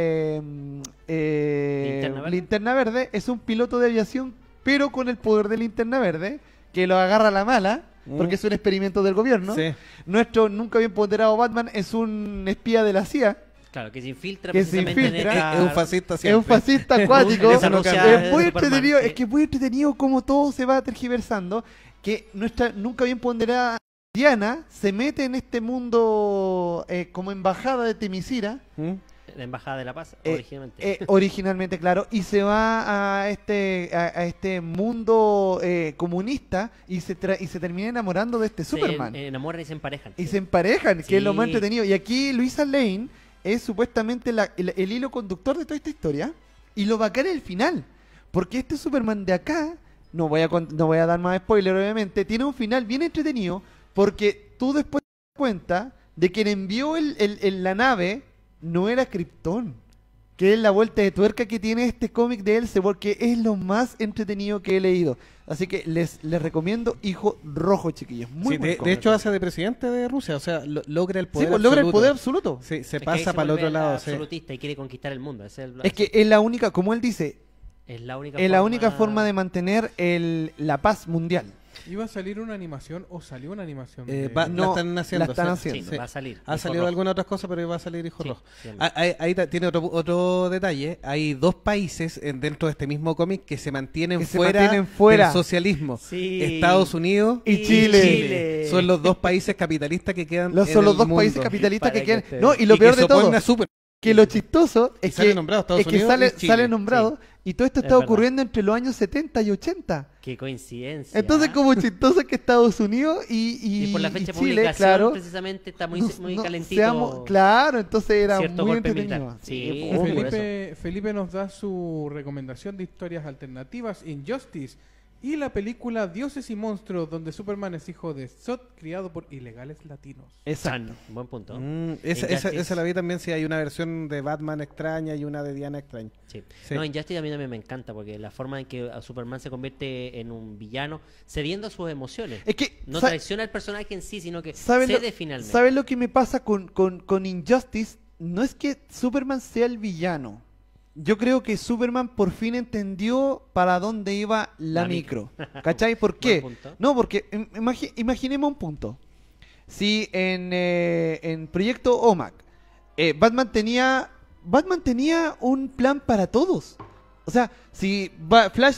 D: Linterna Verde.
A: es un piloto de aviación, pero con el poder de Linterna Verde, que lo agarra a la mala, porque es un experimento del gobierno.
E: Sí.
A: Nuestro nunca bien ponderado Batman es un espía de la CIA,
D: Claro, que se infiltra
A: Que se
D: precisamente
A: infiltra.
D: en esta...
E: Es un fascista
A: es
E: siempre.
A: un fascista acuático,
D: En esa Rusia
A: es muy
D: de Superman,
A: entretenido,
D: sí.
A: es que es muy entretenido cómo todo se va tergiversando, que nuestra nunca bien ponderada Diana se mete en este mundo como embajada de Temisira,
E: ¿Mm?
D: La Embajada de la Paz,
A: Eh,
D: originalmente.
A: originalmente, claro, y se va a este mundo comunista y se termina enamorando de este Superman.
D: Se enamoran y se emparejan.
A: Y
D: sí.
A: se emparejan, que es lo más
D: Sí.
A: entretenido. Y aquí Luisa Lane es supuestamente el hilo conductor de toda esta historia. Y lo bacán es el final. Porque este Superman de acá, no voy a dar más spoiler obviamente, tiene un final bien entretenido. Porque tú después te das cuenta de quien envió la nave no era Krypton. Que es la vuelta de tuerca que tiene este cómic de Elseworld, que es lo más entretenido que he leído. Así que les recomiendo Hijo Rojo, chiquillos. Muy
E: Sí,
A: buen
E: de
A: cómic.
E: hecho hace de presidente de Rusia, o sea, logra el
A: Sí,
E: poder
A: pues logra el
E: absoluto.
A: poder absoluto.
E: Sí, se
D: Es que ahí
E: pasa para el
D: vuelve
E: otro lado. sí.
D: absolutista y quiere conquistar el mundo.
A: Es que es la única, como él dice,
D: es la única
A: es la única forma de mantener la paz mundial.
F: ¿Iba a salir una animación o salió una animación?
E: La
A: No,
E: están haciendo.
A: la están
E: sí.
A: haciendo.
D: Sí, va a salir.
E: Ha
D: Hijo
E: salido
D: Rojo.
E: algunas otras cosas, pero va a salir Hijo
D: Sí,
E: Rojo.
D: sí,
E: Ahí tiene otro detalle. Hay dos países dentro de este mismo cómic que se mantienen
A: Que se
E: fuera,
A: mantienen fuera.
E: del socialismo.
D: Sí.
E: Estados Unidos
A: Y Chile.
E: son los dos países capitalistas que quedan
A: Son
E: en
A: los
E: el
A: dos
E: mundo.
A: países capitalistas
D: Para
A: que
D: que
A: quedan.
D: ustedes-
A: No, y lo
E: Y
A: peor
E: que
A: de
E: se
A: todo,
E: oponen a Super-
A: que lo chistoso
E: Y
A: es
E: sale
A: que,
E: nombrado Estados
A: es que
E: Unidos
A: sale,
E: y Chile.
A: sale nombrado y todo esto
D: Es
A: está
D: verdad.
A: ocurriendo entre los años 70 y 80.
D: Qué coincidencia.
A: Entonces, como chistoso que Estados Unidos
D: Y por la fecha
A: y
D: de
A: Chile,
D: publicación,
A: claro.
D: precisamente, está muy,
A: no-
D: muy
A: no,
D: calentito.
A: claro, entonces era
D: cierto
A: muy
D: golpe
A: entretenido.
D: militar. Sí,
A: po,
D: por
F: Felipe nos da su recomendación de historias alternativas, Injustice, y la película Dioses y Monstruos, donde Superman es hijo de Zod, criado por ilegales latinos.
A: Exacto.
D: Buen punto.
E: Esa
D: Injustice.
E: esa la vi también, sí, hay una versión de Batman extraña y una de Diana extraña.
D: Sí.
E: Sí.
D: No, Injustice a mí también me encanta porque la forma en que a Superman se convierte en un villano cediendo a sus emociones.
A: Es que,
D: No
A: sa-
D: traiciona al personaje en sí, sino que
A: ¿sabes
D: cede finalmente.
A: ¿sabes lo que me pasa con Injustice? No es que Superman sea el villano. Yo creo que Superman por fin entendió para dónde iba la
D: La
A: micro. ¿Cachai? ¿Por qué?
D: Buen punto.
A: No, porque imaginemos un punto. Si en Proyecto OMAC Batman tenía un plan para todos. O sea, si Flash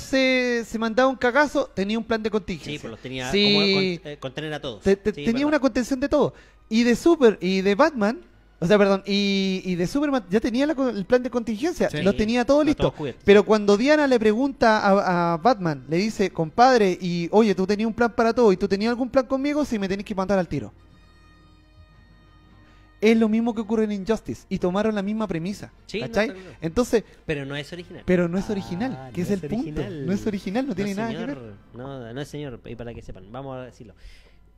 A: se mandaba un cagazo, tenía un plan de contingencia.
D: Sí, pues los tenía
A: Si
D: como contener a todos.
A: te-
D: Sí,
A: tenía
D: verdad.
A: una contención de todo. Y de Batman O sea, perdón, y de Superman ya tenía el plan de contingencia,
E: Sí.
A: lo tenía todo
D: Está
A: listo.
D: todo cubierto.
A: Pero cuando Diana le pregunta a Batman, le dice, compadre, y oye, tú tenías un plan para todo, y tú tenías algún plan conmigo, si me tenés que matar al tiro. Es lo mismo que ocurre en Injustice, y tomaron la misma premisa.
D: Sí, no,
A: ¿Cachai?
D: está claro.
A: Entonces,
D: Pero no es original.
A: pero no es original,
D: Ah,
A: que
D: no
A: es el punto.
D: original.
A: No es original, no tiene nada
D: señor.
A: que ver.
D: No es señor, y para que sepan, vamos a decirlo.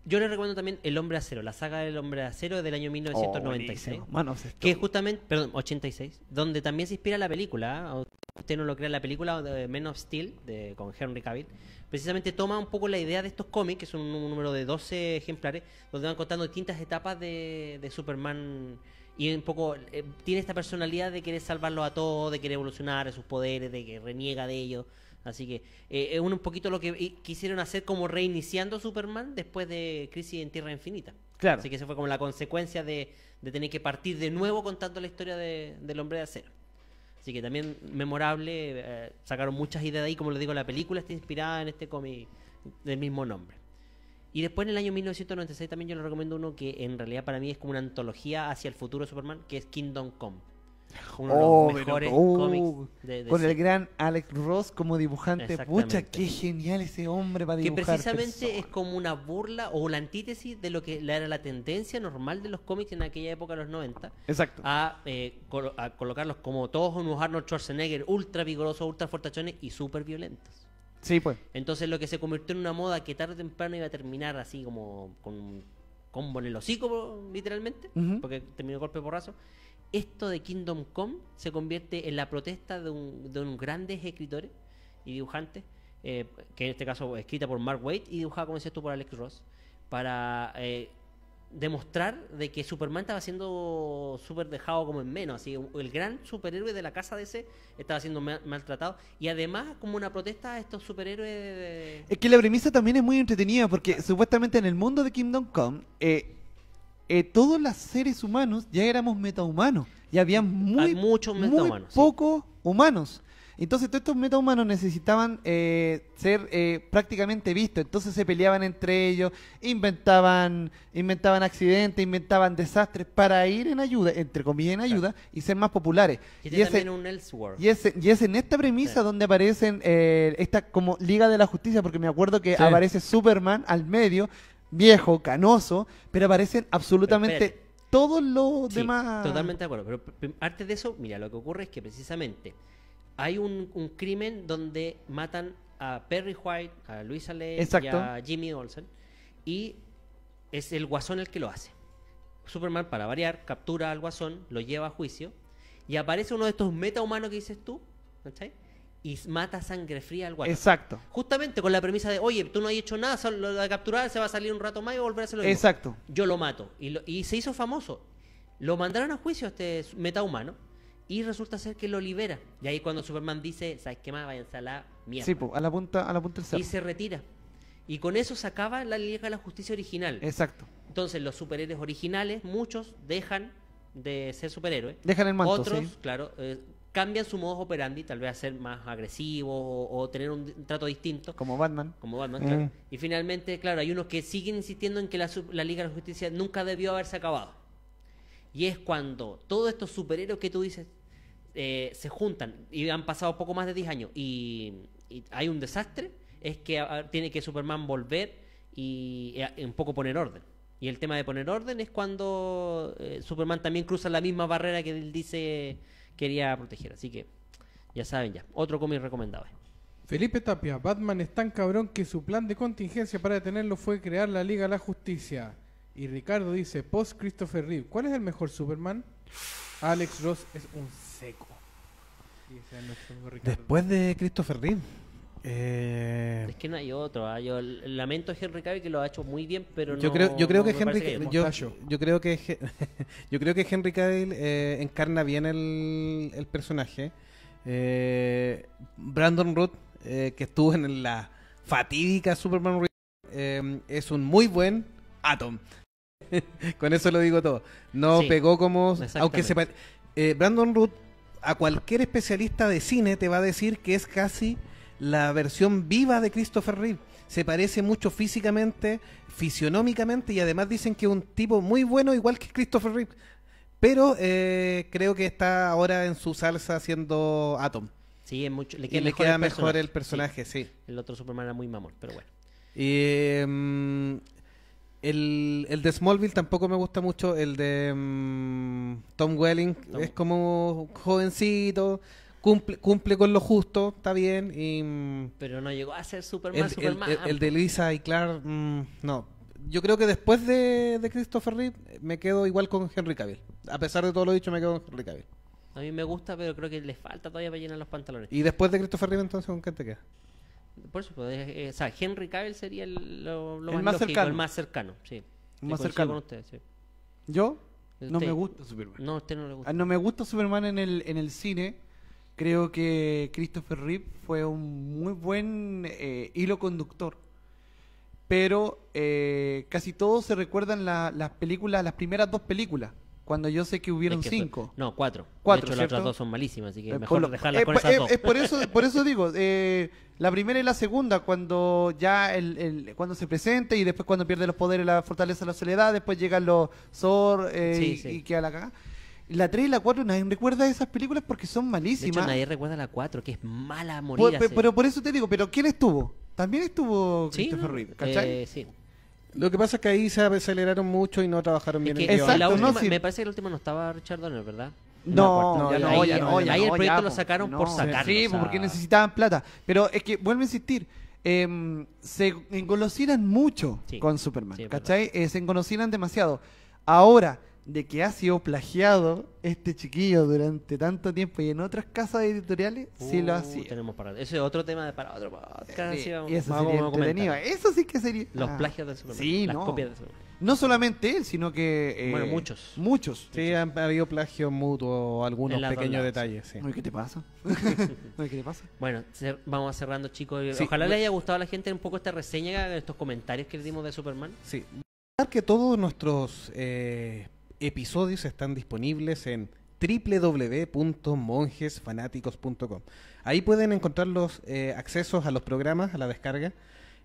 D: Yo les recomiendo también El Hombre de Acero, la saga del Hombre de Acero del año 1996.
A: buenísimo. Mano,
D: Que justamente, perdón, 86, donde también se inspira la película, ¿eh? Usted no lo crea, la película de Men of Steel con Henry Cavill, precisamente toma un poco la idea de estos cómics, que son un número de 12 ejemplares, donde van contando distintas etapas de Superman, y un poco tiene esta personalidad de querer salvarlo a todos, de querer evolucionar de sus poderes, de que reniega de ellos. Así que es un poquito lo que quisieron hacer, como reiniciando Superman después de Crisis en Tierra Infinita.
A: Claro.
D: Así que esa fue como la consecuencia de tener que partir de nuevo contando la historia del Hombre de Acero. Así que también memorable, sacaron muchas ideas de ahí, como les digo, la película está inspirada en este cómic del mismo nombre. Y después en el año 1996 también yo les recomiendo uno que en realidad para mí es como una antología hacia el futuro de Superman, que es Kingdom Come. Uno de los mejores cómics de
A: con el
D: DC.
A: gran Alex Ross como dibujante.
D: Exactamente.
A: Pucha, qué genial ese hombre para
D: Que
A: dibujar.
D: precisamente es
A: personas.
D: como una burla o la antítesis de lo que era la tendencia normal de los cómics en aquella época, de los 90,
A: Exacto.
D: a colocarlos como todos unos Arnold Schwarzenegger, ultra vigorosos, ultra fortachones y súper violentos.
A: Sí, pues.
D: Entonces lo que se convirtió en una moda que tarde o temprano iba a terminar así como con un combo en el hocico, literalmente,
A: Ujú.
D: porque terminó golpe porrazo. Esto de Kingdom Come se convierte en la protesta de unos grandes escritores y dibujantes, que en este caso escrita por Mark Waid y dibujada, como decías tú, por Alex Ross, para demostrar de que Superman estaba siendo súper dejado como en menos, así el gran superhéroe de la casa DC estaba siendo maltratado, y además como una protesta a estos superhéroes
A: Es que la premisa también es muy entretenida porque supuestamente en el mundo de Kingdom Come todos los seres humanos ya éramos metahumanos y había
D: muchos metahumanos, sí.
A: pocos humanos. Entonces todos estos metahumanos necesitaban ser prácticamente vistos. Entonces se peleaban entre ellos, inventaban accidentes, inventaban desastres para ir en ayuda, entre comillas en ayuda, y ser más populares.
D: y
A: Y ese,
D: también un Elseworld.
A: y es en esta premisa
D: Sí.
A: donde aparecen esta como Liga de la Justicia, porque me acuerdo que
E: Sí.
A: aparece Superman al medio, viejo, canoso, pero aparecen absolutamente
D: espérate.
A: todos los
D: Sí,
A: demás.
D: totalmente de acuerdo. Pero antes de eso, mira, lo que ocurre es que precisamente hay un crimen donde matan a Perry White, a Luisa Lane y
A: Exacto.
D: a Jimmy Olsen, y es el Guasón el que lo hace. Superman, para variar, captura al Guasón, lo lleva a juicio, y aparece uno de estos metahumanos que dices tú, ¿cachai? Y mata a sangre fría al Guasón.
A: Exacto,
D: Justamente con la premisa de, oye, tú no has hecho nada, lo de capturar, se va a salir un rato más y va a volver a hacerlo mismo.
A: exacto.
D: Yo lo mato. Y se hizo famoso. Lo mandaron a juicio a este metahumano y resulta ser que lo libera. Y ahí cuando Superman dice, ¿sabes qué más? Váyanse a la mierda.
A: Sí, po, a la punta del cerro.
D: Y se retira. Y con eso se acaba la Liga de la Justicia original.
A: Exacto.
D: Entonces los superhéroes originales, muchos dejan de ser superhéroes.
A: Dejan el manto,
D: Otros,
A: sí.
D: claro, cambian su modus operandi, tal vez a ser más agresivos o tener un trato distinto.
A: Como Batman.
D: Como Batman,
A: Mm.
D: claro. Y finalmente, claro, hay unos que siguen insistiendo en que la Liga de la Justicia nunca debió haberse acabado. Y es cuando todos estos superhéroes que tú dices se juntan y han pasado poco más de 10 años y hay un desastre, es que tiene que Superman volver y un poco poner orden. Y el tema de poner orden es cuando Superman también cruza la misma barrera que él dice quería proteger. Así que ya saben ya. Otro cómic recomendable.
F: Felipe Tapia, Batman es tan cabrón que su plan de contingencia para detenerlo fue crear la Liga de la Justicia. Y Ricardo dice, post Christopher Reeve, ¿cuál es el mejor Superman? Alex Ross es un seco. Y ese es nuestro amigo Ricardo.
E: Después de Christopher Reeve.
D: Es que no hay otro. Yo lamento a Henry Cavill, que lo ha hecho muy bien, pero
E: Yo
D: no,
E: creo que
D: no me
E: Henry
D: parece que-
E: yo creo que yo creo que Henry Cavill encarna bien el personaje. Brandon Root, que estuvo en la fatídica Superman es un muy buen Atom. Con eso lo digo todo. No
D: Sí,
E: pegó como
D: exactamente.
E: aunque Brandon Root, a cualquier especialista de cine te va a decir que es casi la versión viva de Christopher Reeve. Se parece mucho físicamente, fisionómicamente, y además dicen que es un tipo muy bueno, igual que Christopher Reeve. Pero creo que está ahora en su salsa haciendo Atom.
D: Sí, es mucho, le
E: Y
D: queda
E: le
D: mejor
E: queda
D: el
E: mejor
D: personaje.
E: el personaje, sí.
D: El otro Superman era muy mamón, pero bueno.
E: Y el de Smallville tampoco me gusta mucho. El de Tom Welling es como jovencito, cumple con lo justo, está bien. Y
D: Pero no llegó a ser Superman, Superman.
E: el de Lisa y Clark, no. Yo creo que después de Christopher Reeve me quedo igual con Henry Cavill. A pesar de todo lo dicho, me quedo con Henry Cavill.
D: A mí me gusta, pero creo que le falta todavía para llenar los pantalones.
E: Y después de Christopher Reeve, entonces, ¿con qué te quedas?
D: Por eso, pues, o sea, Henry Cavill sería lo
A: El
D: más
A: más
D: lógico,
A: cercano.
D: el más cercano, sí.
A: Más
D: Coincido
A: cercano.
D: con ustedes, sí.
A: Yo no
D: Usted-
A: me gusta Superman.
D: No, a usted no le gusta.
A: No me gusta Superman en el cine. Creo que Christopher Reeve fue un muy buen hilo conductor. Pero casi todos se recuerdan las películas, las primeras 2 películas. Cuando yo sé que hubieron
D: Es que
A: 5.
D: No, 4.
A: Cuatro,
D: De hecho, las
A: ¿cierto?
D: otras 2 son malísimas, así que
A: Por
D: mejor
A: lo-
D: dejarlas con esas 2.
A: es por eso digo, la primera y la segunda, cuando ya cuando se presenta y después cuando pierde los poderes, la fortaleza, la soledad, después llegan los Thor
D: Sí,
A: y,
D: sí.
A: y queda la cagada. La 3 y la 4 nadie recuerda esas películas porque son
D: De hecho,
A: malísimas.
D: nadie recuerda la 4, que es mala a morir.
A: Pero por eso te digo, ¿pero quién estuvo? También estuvo
D: sí,
A: Christopher
D: ¿no?
A: Reeve, ¿cachai?
D: Sí.
E: Lo que pasa es que ahí se aceleraron mucho y no trabajaron
D: Es
E: bien
D: que
E: el guión.
A: Exacto,
D: la
A: no,
D: última,
A: sí.
D: me parece que la última no estaba Richard Donner, ¿verdad?
A: No,
E: ya no,
D: ahí,
E: ya no,
D: ahí
E: ya
D: el
A: no,
D: proyecto
A: ya,
D: lo
A: po.
D: sacaron
A: No,
D: por sacarlo.
A: Sí,
D: o sea,
A: porque necesitaban plata. Pero es que, vuelvo a insistir, se engolosinan mucho
D: Sí,
A: con Superman,
D: sí, es
A: ¿cachai? Se engolosinan demasiado. Ahora, de que ha sido plagiado este chiquillo durante tanto tiempo y en otras casas editoriales, sí lo hacía.
D: Tenemos para... Ese es otro tema para otro podcast.
A: Sí,
D: sí, vamos-
A: y eso
D: vamos
A: sería
D: a comentar.
A: entretenido. Eso sí que sería.
D: Los plagios del Superman.
A: Sí,
D: las
A: no.
D: copias del Superman.
A: No solamente él, sino que.
D: Bueno, muchos.
A: Muchos.
E: Sí, han habido plagio mutuo, algunos
D: En las dos
E: pequeños
D: lados.
E: detalles. Sí.
A: Oye, ¿qué te pasa? Oye, ¿qué te pasa?
D: Bueno, vamos cerrando, chicos.
E: Sí.
D: Ojalá le haya gustado a la gente un poco esta reseña, estos comentarios que le dimos de Superman.
E: Sí. Recordar que todos nuestros episodios están disponibles en www.monjesfanáticos.com. Ahí pueden encontrar los accesos a los programas, a la descarga.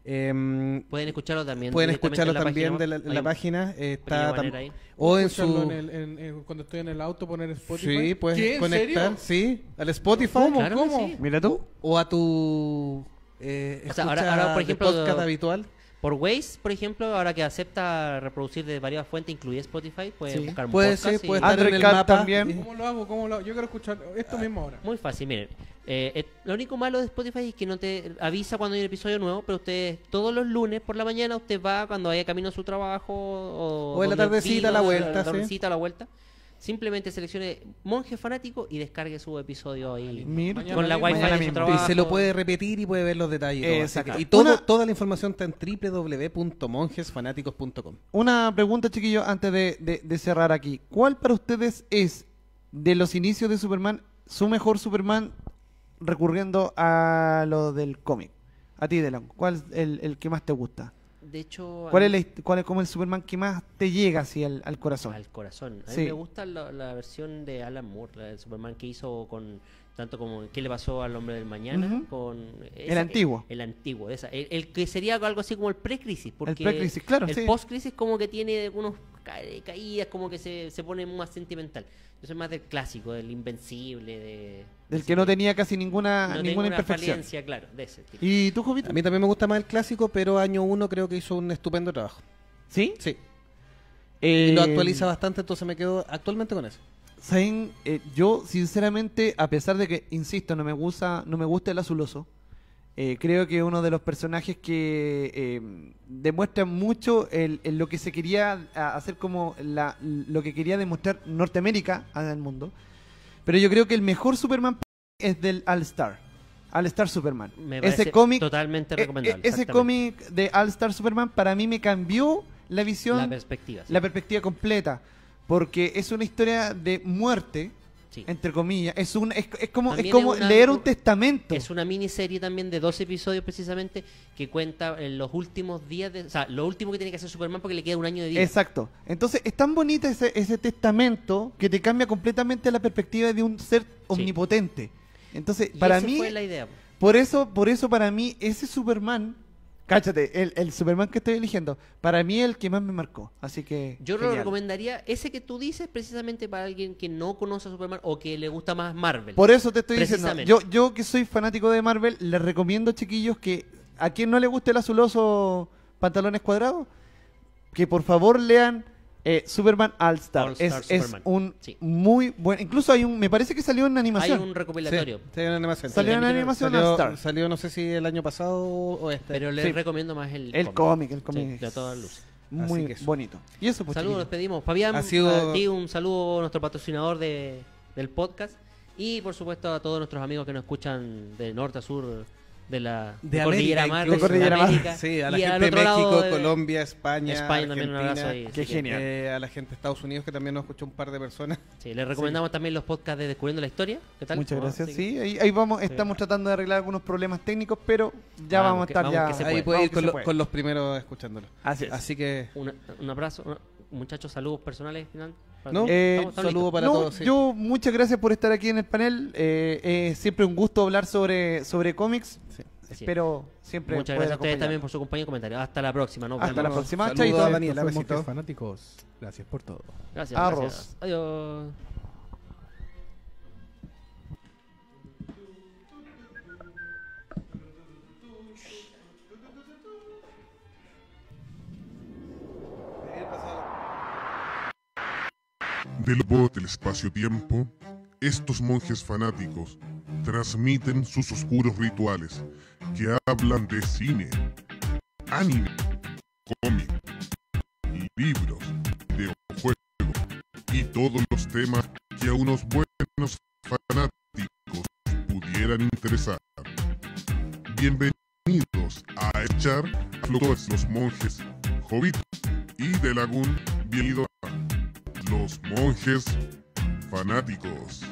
D: Pueden escucharlo también.
E: Pueden
D: directamente
E: escucharlo
D: en la
E: también
D: página.
E: en la página.
D: pequeño banner ahí.
E: O en
F: Escucharlo
E: su...
F: cuando estoy en el auto, poner Spotify.
E: Sí, puedes
F: ¿Qué? ¿En
E: conectar,
F: serio?
E: sí, al Spotify.
F: ¿Cómo?
D: Claro que
F: ¿Cómo?
D: sí.
A: Mira tú.
E: O a tu
D: O sea,
E: escucha
D: ahora, por
E: de
D: ejemplo,
E: podcast habitual.
D: Por Waze, por ejemplo, ahora que acepta reproducir de varias fuentes, incluye Spotify, pueden
A: Sí.
D: buscar un
E: Puede
D: podcast
E: ser,
D: y-
E: puede estar
A: Android
E: en el
A: Cat
E: mapa.
A: también.
F: ¿Cómo lo hago? ¿Cómo lo hago? Yo quiero escuchar esto mismo ahora.
D: Muy fácil, miren. Lo único malo de Spotify es que no te avisa cuando hay un episodio nuevo, pero usted todos los lunes por la mañana usted va cuando vaya camino a su trabajo
E: O en la
D: donde
E: tardecita, a la vuelta,
D: la
E: sí.
D: tardecita, a la vuelta. Simplemente seleccione Monje Fanático y descargue su episodio ahí
A: Mira.
F: Mañana
D: con la
F: mismo.
D: wifi
A: Mañana
D: de su
A: mismo.
D: trabajo.
E: Y se lo puede repetir y puede ver los detalles. y todo. Así
A: Exacto.
E: que- y
A: Una-
E: toda la información está en www.monjesfanáticos.com.
A: Una pregunta, chiquillos, antes de cerrar aquí. ¿Cuál para ustedes es, de los inicios de Superman, su mejor Superman recurriendo a lo del cómic? A ti, Delon, ¿cuál es el que más te gusta?
D: De hecho, a
A: ¿Cuál
D: mí-
A: es, cuál es como el Superman que más te llega así al corazón?
D: al corazón. A mí
A: Sí.
D: me gusta la versión de Alan Moore, la del Superman que hizo con tanto como qué le pasó al Hombre del Mañana,
A: Ujú.
D: con
A: El antiguo.
D: el antiguo, el que sería algo así como el pre-crisis, porque
A: pre-crisis, claro,
D: el
A: sí.
D: post-crisis como que tiene unos caídas, como que se pone más sentimental. Yo soy más del clásico, del invencible,
A: Del que no tenía casi ninguna
D: no
A: ninguna
D: tengo una
A: imperfección.
D: falencia, claro, de ese tipo.
A: ¿Y tú, Jovito?
E: A mí también me gusta más el clásico, pero año 1 creo que hizo un estupendo trabajo.
A: ¿Sí?
E: Sí.
A: Eh,
E: Y lo actualiza bastante, entonces me quedo actualmente con eso.
A: ¿Saben? Yo, sinceramente, a pesar de que, insisto, no me gusta el azuloso, creo que uno de los personajes que demuestra mucho lo que se quería hacer como lo que quería demostrar Norteamérica al mundo. Pero yo creo que el mejor Superman es del All-Star. All-Star Superman.
D: Me parece
A: Ese cómic,
D: totalmente recomendable.
A: ese
D: exactamente.
A: cómic de All-Star Superman para mí me cambió la visión,
D: La perspectiva. sí.
A: la perspectiva completa. Porque es una historia de muerte,
D: Sí.
A: entre comillas. Es como
D: También es una-
A: leer un testamento.
D: Es una miniserie también de 2 episodios precisamente que cuenta en los últimos días, o sea, lo último que tiene que hacer Superman porque le queda un año de vida.
A: Exacto. Entonces es tan bonita ese testamento que te cambia completamente la perspectiva de un ser omnipotente. Entonces,
D: Y
A: para
D: esa
A: mí,
D: fue la idea.
A: por eso para mí, ese Superman Cáchate, el Superman que estoy eligiendo, para mí es el que más me marcó. Así que.
D: Yo lo
A: genial.
D: recomendaría, ese que tú dices, precisamente para alguien que no conoce a Superman o que le gusta más Marvel.
A: Por eso te estoy diciendo.
D: Precisamente.
A: Yo que soy fanático de Marvel, les recomiendo, chiquillos, que a quien no le guste el azuloso pantalones cuadrados, que por favor lean Superman All Star.
D: All Star
A: Es
D: Superman.
A: un
D: Sí.
A: muy buen. Incluso me parece que salió en
D: Hay
A: animación.
D: un recopilatorio.
E: Sí, hay una animación.
A: Salió en
D: Salió-
A: animación All
E: Salió,
A: Star.
E: salió no sé si el año pasado o este.
D: Pero les
A: Sí.
D: recomiendo más el
A: El cómic.
D: Sí, de todas luces.
A: Muy
E: Así que eso.
A: bonito. Y eso, pues,
D: Saludos, nos
A: chiquillos.
D: pedimos. Fabián,
E: Ha sido-
D: a ti un saludo a nuestro patrocinador del podcast. Y por supuesto a todos nuestros amigos que nos escuchan de norte a sur de la
E: De
D: Cordillera
E: América,
D: Mar,
E: incluso.
A: De Cordillera Mar.
D: América.
E: Sí, a la
D: Y al
E: gente de
D: otro lado
E: México,
D: de-
E: Colombia, España,
D: España también un abrazo ahí.
A: Qué
D: así que,
A: genial.
E: A la gente de Estados Unidos que también nos escuchó un par de personas.
D: sí, les recomendamos también los podcasts de Descubriendo la Historia. ¿Qué tal?
A: Muchas
D: ¿No?
A: gracias.
D: Así que-
A: Sí, ahí vamos. Estamos tratando de arreglar algunos problemas técnicos, pero ya
D: Vamos
A: vamos a
D: que-
A: estar
D: vamos
A: ya.
D: que se
E: Ahí
D: puede.
E: puede ir
A: Vamos que se puede.
E: con los primeros escuchándolo.
A: Así es.
E: Así que
D: Un abrazo. Muchachos, saludos personales. Final.
E: No,
D: Estamos
E: saludo
D: listos.
E: para
A: No,
E: todos. Sí.
A: yo muchas gracias por estar aquí en el panel. Es siempre un gusto hablar sobre cómics.
E: Sí.
D: Así es.
A: Espero siempre
D: Muchas
A: poder
D: gracias a ustedes también
A: acompañarlos.
D: por su compañía y comentario. Hasta la próxima. Nos
A: Hasta la
D: vemos.
A: próxima.
E: Saludos
A: Chaito.
E: a Daniel,
F: Estos son
E: besito.
F: Monjes fanáticos. Gracias por todo.
D: Gracias.
A: Arroz.
D: Gracias. Adiós.
C: Del bot del espacio-tiempo, estos monjes fanáticos transmiten sus oscuros rituales que hablan de cine, anime, cómic, libros, videojuegos y todos los temas que a unos buenos fanáticos pudieran interesar. Bienvenidos a echar a todos los monjes Jovito y de Lagún, bienvenido a los monjes fanáticos.